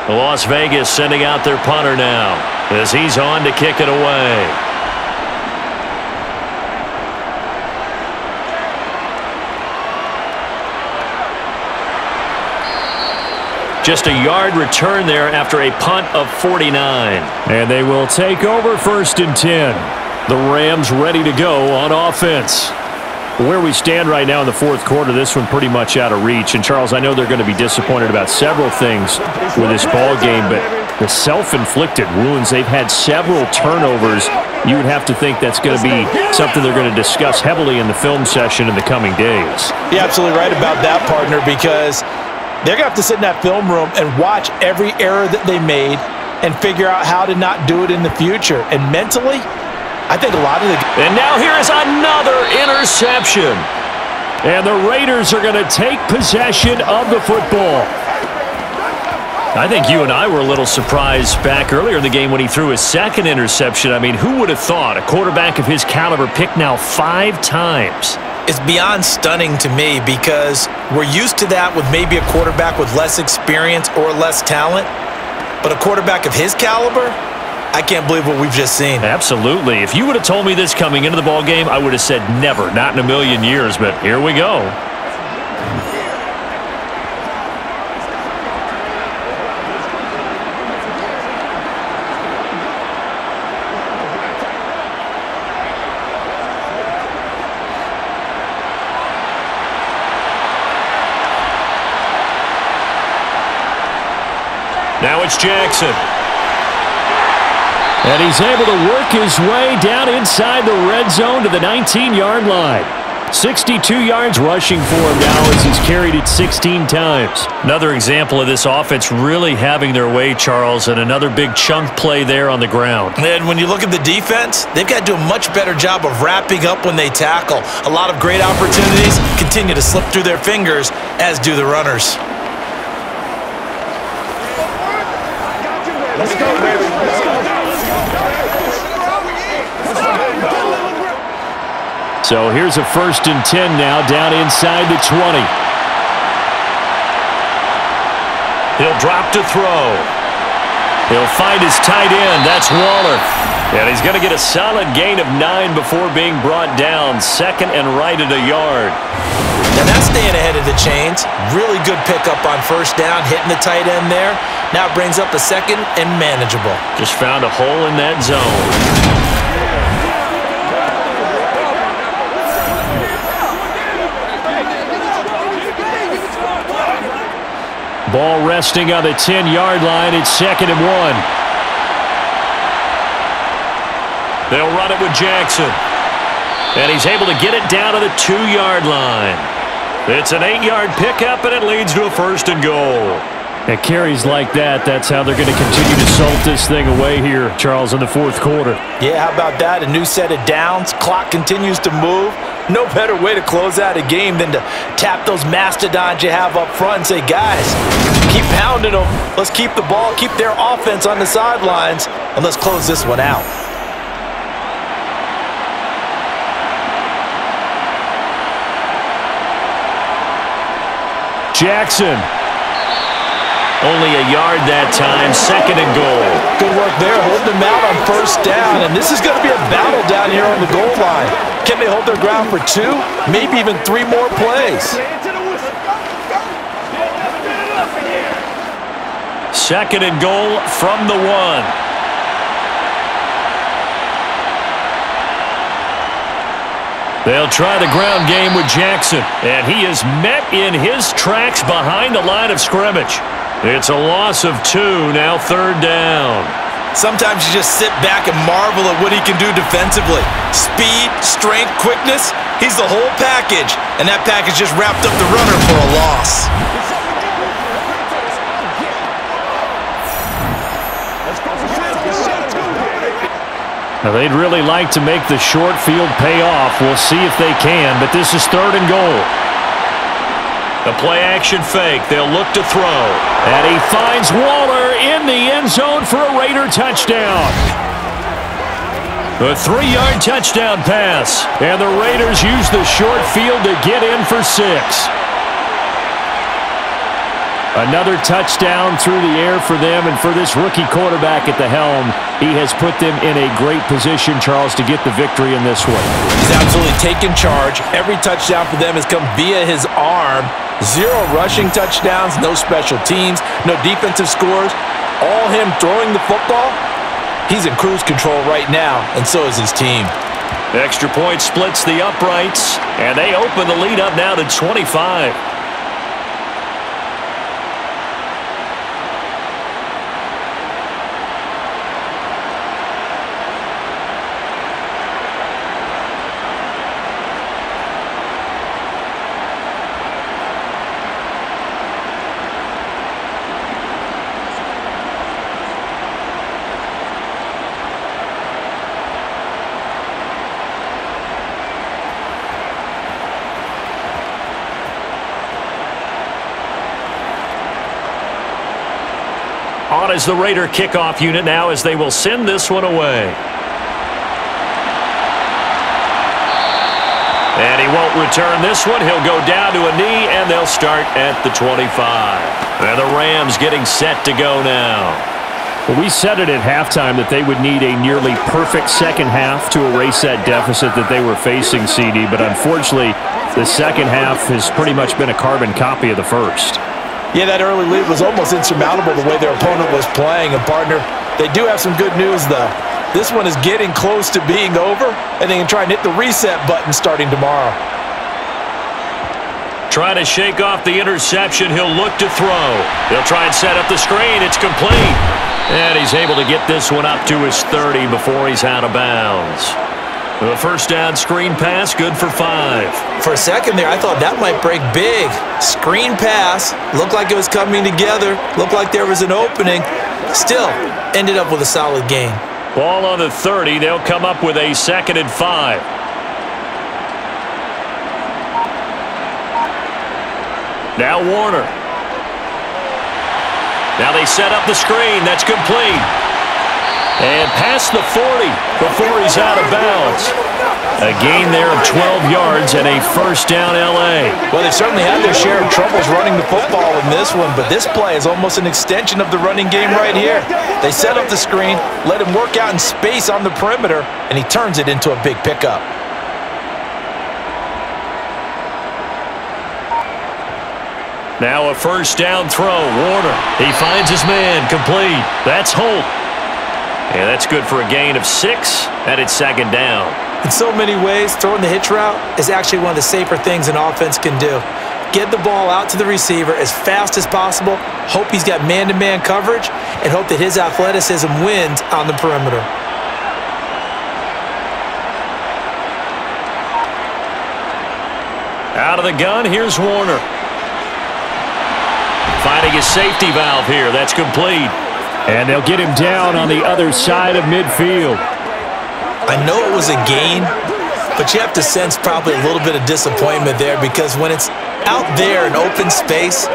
Las Vegas sending out their punter now as he's on to kick it away. Just a yard return there after a punt of 49. And they will take over 1st and 10. The Rams ready to go on offense. Where we stand right now in the 4th quarter, this one pretty much out of reach. And, Charles, I know they're going to be disappointed about several things with this ball game, but the self-inflicted wounds, they've had several turnovers. You would have to think that's going to be something they're going to discuss heavily in the film session in the coming days. You're absolutely right about that, partner, because they're going to have to sit in that film room and watch every error that they made and figure out how to not do it in the future. And mentally, I think a lot of the... And now here is another interception. And the Raiders are going to take possession of the football. I think you and I were a little surprised back earlier in the game when he threw his second interception. I mean, who would have thought a quarterback of his caliber picked now 5 times? It's beyond stunning to me because we're used to that with maybe a quarterback with less experience or less talent. But a quarterback of his caliber, I can't believe what we've just seen. Absolutely. If you would have told me this coming into the ball game, I would have said never, not in a million years. But here we go. Now it's Jackson. And he's able to work his way down inside the red zone to the 19-yard line. 62 yards rushing for him now as he's carried it 16 times. Another example of this offense really having their way, Charles, and another big chunk play there on the ground. And when you look at the defense, they've got to do a much better job of wrapping up when they tackle. A lot of great opportunities continue to slip through their fingers, as do the runners. Let's go, baby. Let's go. So here's a 1st and 10 now, down inside the 20. He'll drop to throw. He'll find his tight end. That's Waller. And he's going to get a solid gain of 9 before being brought down. 2nd and right at a yard. And that's staying ahead of the chains. Really good pickup on 1st down, hitting the tight end there. Now it brings up a 2nd and manageable. Just found a hole in that zone. Ball resting on the 10-yard line. It's 2nd and 1. They'll run it with Jackson. And he's able to get it down to the 2-yard line. It's an 8-yard pickup, and it leads to a 1st and goal. At carries like that, that's how they're going to continue to salt this thing away here, Charles, in the 4th quarter. Yeah, how about that? A new set of downs. Clock continues to move. No better way to close out a game than to tap those mastodons you have up front and say, guys, keep pounding them. Let's keep the ball, keep their offense on the sidelines, and let's close this one out. Jackson. Only a yard that time, 2nd and goal. Good work there, holding them out on 1st down, and this is going to be a battle down here on the goal line. Can they hold their ground for 2, maybe even 3 more plays? 2nd and goal from the 1. They'll try the ground game with Jackson, and he is met in his tracks behind the line of scrimmage. It's a loss of 2, now 3rd down. Sometimes you just sit back and marvel at what he can do defensively. Speed, strength, quickness, he's the whole package. And that package just wrapped up the runner for a loss. Now, they'd really like to make the short field pay off. We'll see if they can, but this is 3rd and goal. The play-action fake. They'll look to throw. And he finds Waller in the end zone for a Raider touchdown. A 3-yard touchdown pass. And the Raiders use the short field to get in for 6. Another touchdown through the air for them, and for this rookie quarterback at the helm, he has put them in a great position, Charles, to get the victory in this one. He's absolutely taken charge. Every touchdown for them has come via his arm. 0 rushing touchdowns, no special teams, no defensive scores. All him throwing the football. He's in cruise control right now, and so is his team. Extra point splits the uprights, and they open the lead up now to 25. On as the Raider kickoff unit now as they will send this one away. And he won't return this one. He'll go down to a knee, and they'll start at the 25. And the Rams getting set to go now. Well, we said it at halftime that they would need a nearly perfect second half to erase that deficit that they were facing, CD. But unfortunately, the second half has pretty much been a carbon copy of the first. Yeah, that early lead was almost insurmountable the way their opponent was playing. And, partner, they do have some good news, though. This one is getting close to being over, and they can try and hit the reset button starting tomorrow. Trying to shake off the interception. He'll look to throw. He'll try and set up the screen. It's complete. And he's able to get this one up to his 30 before he's out of bounds. The first down screen pass, good for 5. For a second there, I thought that might break big. Screen pass, looked like it was coming together, looked like there was an opening. Still, ended up with a solid gain. Ball on the 30, they'll come up with a 2nd and 5. Now Warner. Now they set up the screen, that's complete. And past the 40 before he's out of bounds. A gain there of 12 yards and a first down L.A. Well, they certainly had their share of troubles running the football in this one, but this play is almost an extension of the running game right here. They set up the screen, let him work out in space on the perimeter, and he turns it into a big pickup. Now a first down throw. Warner, he finds his man, complete. That's Holt. And that's good for a gain of 6, and it's 2nd down. In so many ways, throwing the hitch route is actually one of the safer things an offense can do. Get the ball out to the receiver as fast as possible, hope he's got man-to-man coverage, and hope that his athleticism wins on the perimeter. Out of the gun, here's Warner. Finding his safety valve here, that's complete. And they'll get him down on the other side of midfield. I know it was a gain, but you have to sense probably a little bit of disappointment there because when it's out there in open space,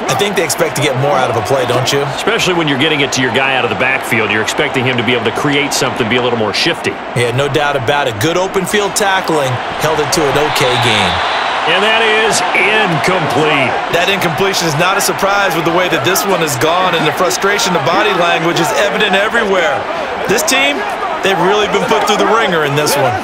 I think they expect to get more out of a play, don't you? Especially when you're getting it to your guy out of the backfield. You're expecting him to be able to create something, be a little more shifty. Yeah, no doubt about it. Good open field tackling held it to an okay gain. And that is incomplete. That incompletion is not a surprise with the way that this one has gone, and the frustration, the body language is evident everywhere. This team, they've really been put through the ringer in this one.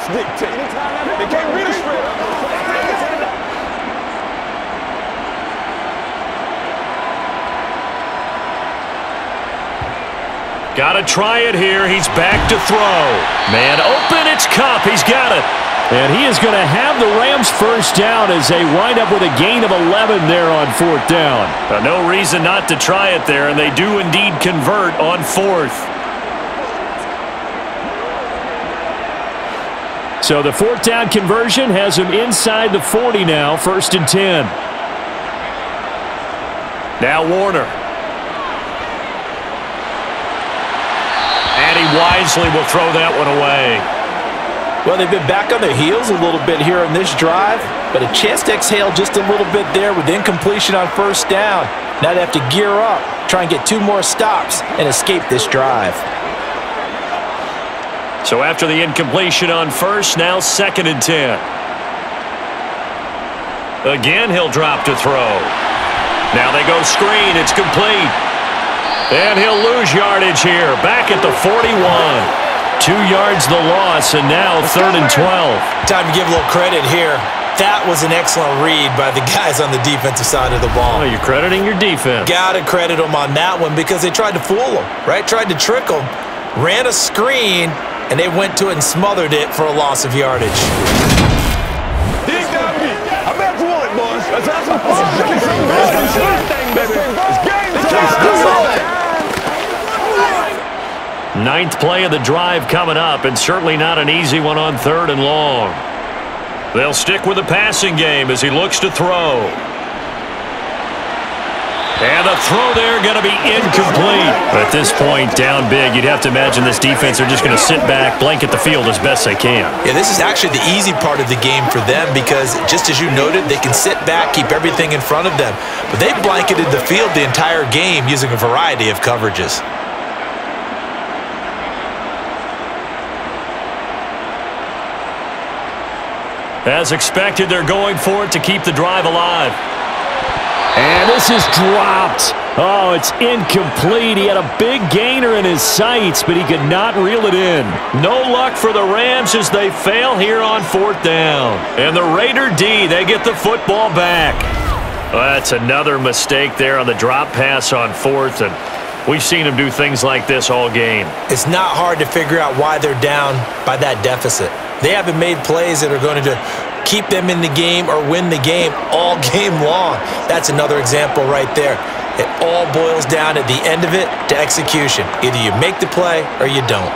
Got to try it here. He's back to throw. Man open, it's Kupp. He's got it. And he is going to have the Rams first down as they wind up with a gain of 11 there on 4th down. No reason not to try it there, and they do indeed convert on 4th. So the 4th down conversion has him inside the 40 now, 1st and 10. Now Warner. And he wisely will throw that one away. Well, they've been back on their heels a little bit here in this drive, but a chance to exhale just a little bit there with incompletion on 1st down. Now they have to gear up, try and get 2 more stops, and escape this drive. So after the incompletion on 1st, now 2nd and 10. Again, he'll drop to throw. Now they go screen. It's complete. And he'll lose yardage here. Back at the 41. 2 yards the loss, and now 3rd and 12. Time to give a little credit here. That was an excellent read by the guys on the defensive side of the ball. Oh, you're crediting your defense. Gotta credit them on that one because they tried to fool them, right? Tried to trick them, ran a screen, and they went to it and smothered it for a loss of yardage. He's got me. I'm back for it, boys. Let's have some fun. It's game time. 9th play of the drive coming up, and certainly not an easy one on 3rd and long. They'll stick with the passing game as he looks to throw. And the throw there going to be incomplete. At this point, down big, you'd have to imagine this defense are just going to sit back, blanket the field as best they can. Yeah, this is actually the easy part of the game for them because, just as you noted, they can sit back, keep everything in front of them. But they blanketed the field the entire game using a variety of coverages. As expected, they're going for it to keep the drive alive. And this is dropped. Oh, it's incomplete. He had a big gainer in his sights, but he could not reel it in. No luck for the Rams as they fail here on 4th down. And the Raider D, they get the football back. Well, that's another mistake there on the drop pass on 4th, and we've seen him do things like this all game. It's not hard to figure out why they're down by that deficit. They haven't made plays that are going to keep them in the game or win the game all game long. That's another example right there. It all boils down at the end of it to execution. Either you make the play or you don't.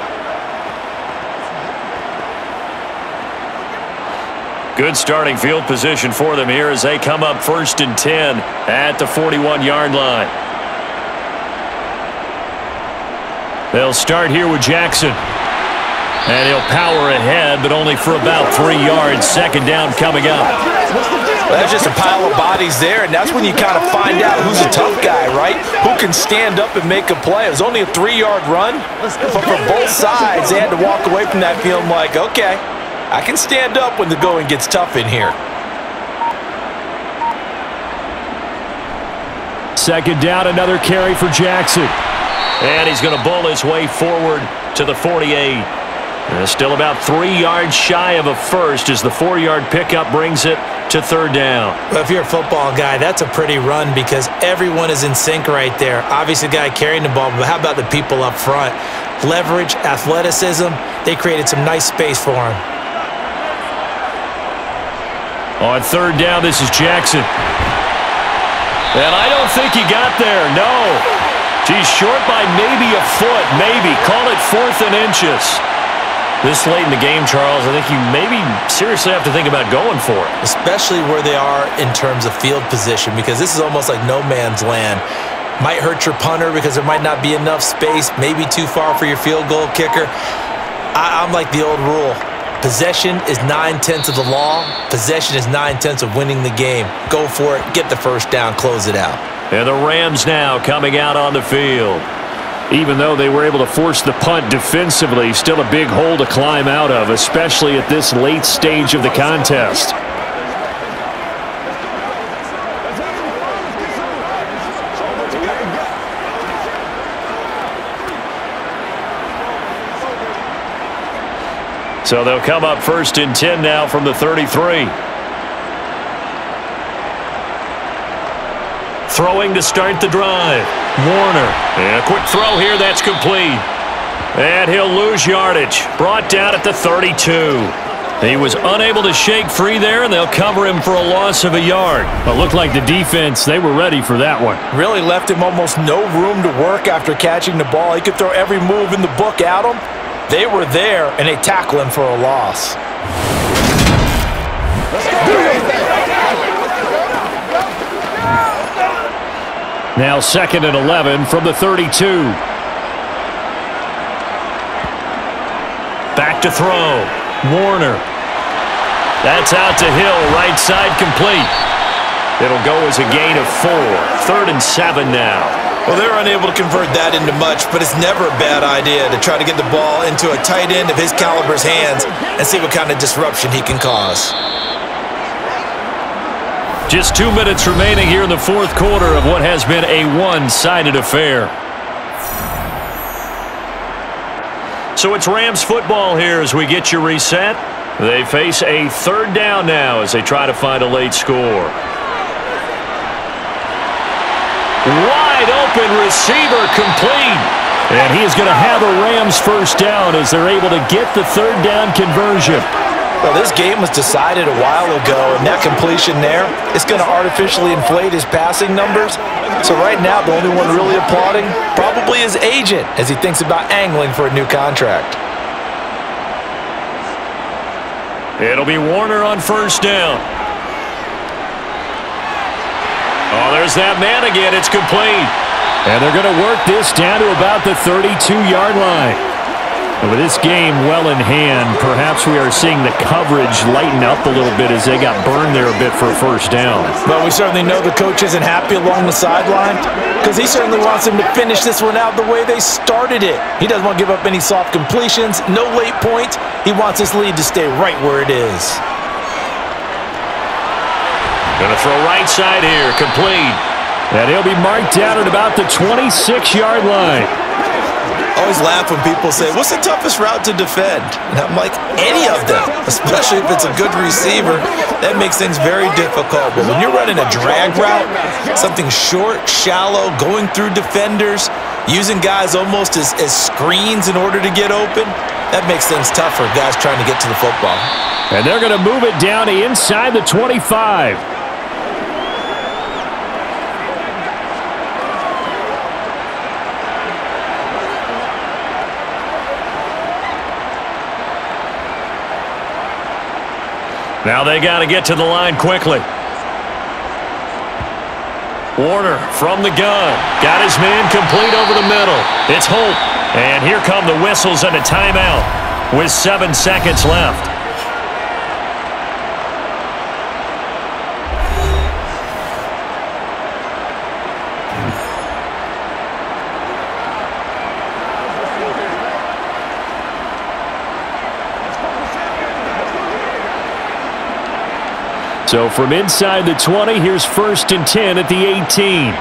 Good starting field position for them here as they come up 1st and 10 at the 41-yard line. They'll start here with Jackson. And he'll power ahead, but only for about 3 yards. 2nd down coming up. Well, there's just a pile of bodies there, and that's when you kind of find out who's a tough guy, right? Who can stand up and make a play. It was only a 3-yard run, but for both sides, they had to walk away from that feeling like, okay, I can stand up when the going gets tough in here. 2nd down, another carry for Jackson. And he's going to bowl his way forward to the 48. Still about 3 yards shy of a first as the 4-yard pickup brings it to 3rd down. Well, if you're a football guy, that's a pretty run because everyone is in sync right there. Obviously, the guy carrying the ball, but how about the people up front? Leverage, athleticism, they created some nice space for him. On 3rd down, this is Jackson. And I don't think he got there, no. He's short by maybe a foot, maybe. Call it 4th and inches. This late in the game, Charles, I think you maybe seriously have to think about going for it. Especially where they are in terms of field position, because this is almost like no man's land. Might hurt your punter because there might not be enough space, maybe too far for your field goal kicker. I'm like the old rule. Possession is 9/10 of the law. Possession is 9/10 of winning the game. Go for it, get the 1st down, close it out. And the Rams now coming out on the field. Even though they were able to force the punt defensively, still a big hole to climb out of, especially at this late stage of the contest. So they'll come up 1st and 10 now from the 33. Throwing to start the drive. Warner. And a quick throw here. That's complete. And he'll lose yardage. Brought down at the 32. He was unable to shake free there, and they'll cover him for a loss of a yard. It looked like the defense, they were ready for that one. Really left him almost no room to work after catching the ball. He could throw every move in the book at him. They were there, and they tackle him for a loss. Now 2nd and 11 from the 32. Back to throw. Warner. That's out to Hill, right side complete. It'll go as a gain of 4. 3rd and 7 now. Well, they're unable to convert that into much, but it's never a bad idea to try to get the ball into a tight end of his caliber's hands and see what kind of disruption he can cause. Just 2 minutes remaining here in the 4th quarter of what has been a one-sided affair. So it's Rams football here as we get you reset. They face a 3rd down now as they try to find a late score. Wide open receiver complete. And he is going to have a Rams 1st down as they're able to get the 3rd down conversion. Well, this game was decided a while ago, and that completion there is going to artificially inflate his passing numbers. So right now, the only one really applauding probably his agent as he thinks about angling for a new contract. It'll be Warner on 1st down. Oh, there's that man again. It's complete. And they're going to work this down to about the 32-yard line. And with this game well in hand, perhaps we are seeing the coverage lighten up a little bit as they got burned there a bit for a first down. But we certainly know the coach isn't happy along the sideline because he certainly wants them to finish this one out the way they started it. He doesn't want to give up any soft completions, no late points. He wants this lead to stay right where it is. Going to throw right side here, complete. And he'll be marked down at about the 26-yard line. I always laugh when people say, what's the toughest route to defend? And I'm like, any of them, especially if it's a good receiver. That makes things very difficult. But when you're running a drag route, something short, shallow, going through defenders, using guys almost as screens in order to get open, that makes things tough for guys trying to get to the football. And they're going to move it down to inside the 25. Now they got to get to the line quickly. Warner from the gun. Got his man complete over the middle. It's Holt. And here come the whistles and a timeout with 7 seconds left. So from inside the 20, here's 1st and 10 at the 18.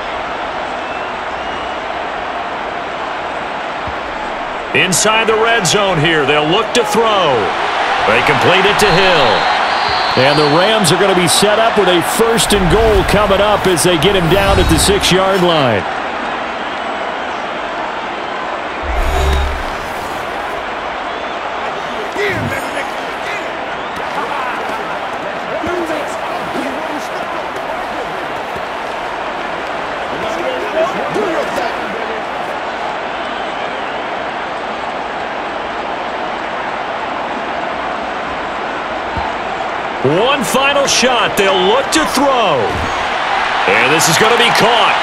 Inside the red zone here. They'll look to throw. They complete it to Hill. And the Rams are going to be set up with a 1st and goal coming up as they get him down at the 6-yard line. One final shot. They'll look to throw. And this is going to be caught.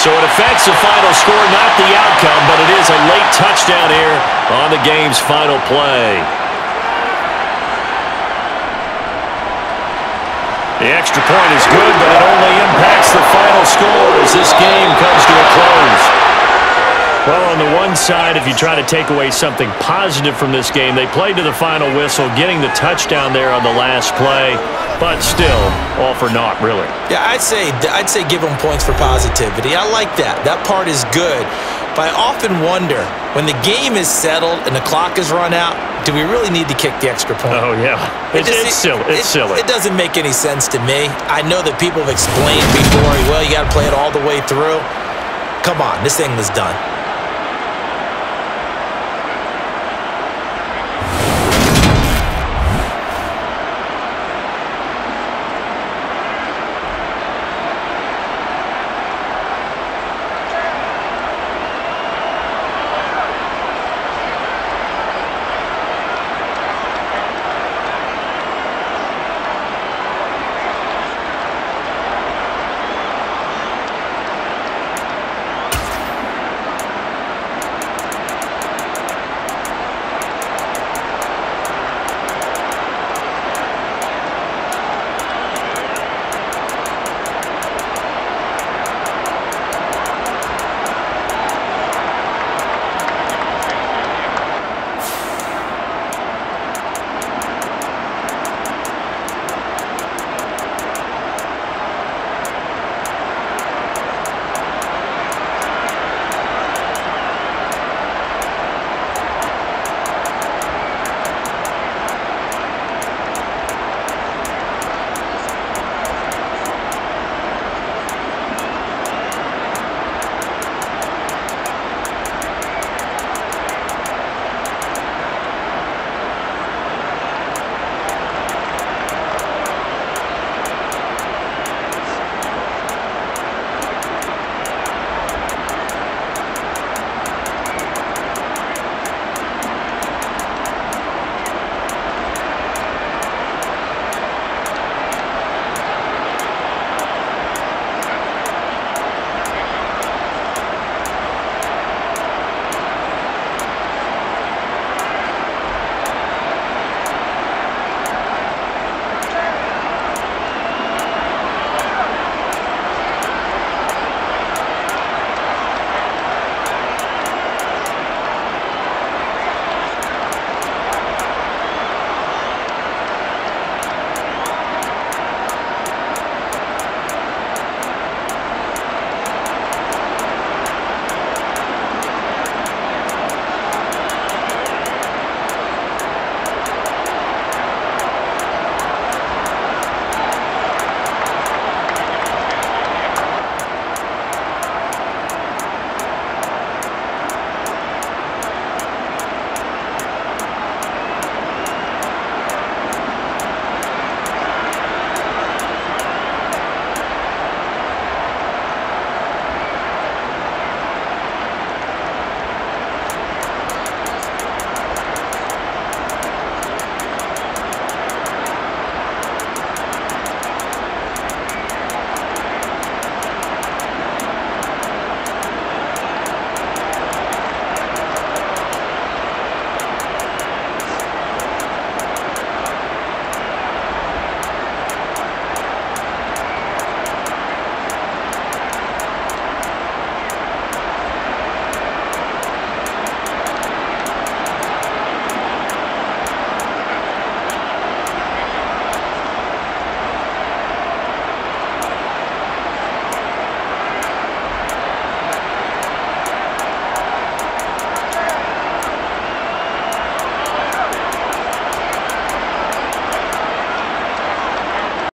So it affects the final score, not the outcome, but it is a late touchdown here on the game's final play. The extra point is good, but it only impacts the final score as this game comes to a close. Well, on the one side, if you try to take away something positive from this game, they played to the final whistle, getting the touchdown there on the last play, but still, all for naught, really. Yeah, I'd say give them points for positivity. I like that. That part is good. But I often wonder, when the game is settled and the clock is run out, do we really need to kick the extra point? Oh, yeah. It's silly. It's silly. It doesn't make any sense to me. I know that people have explained before, well, you got to play it all the way through. Come on, this thing was done.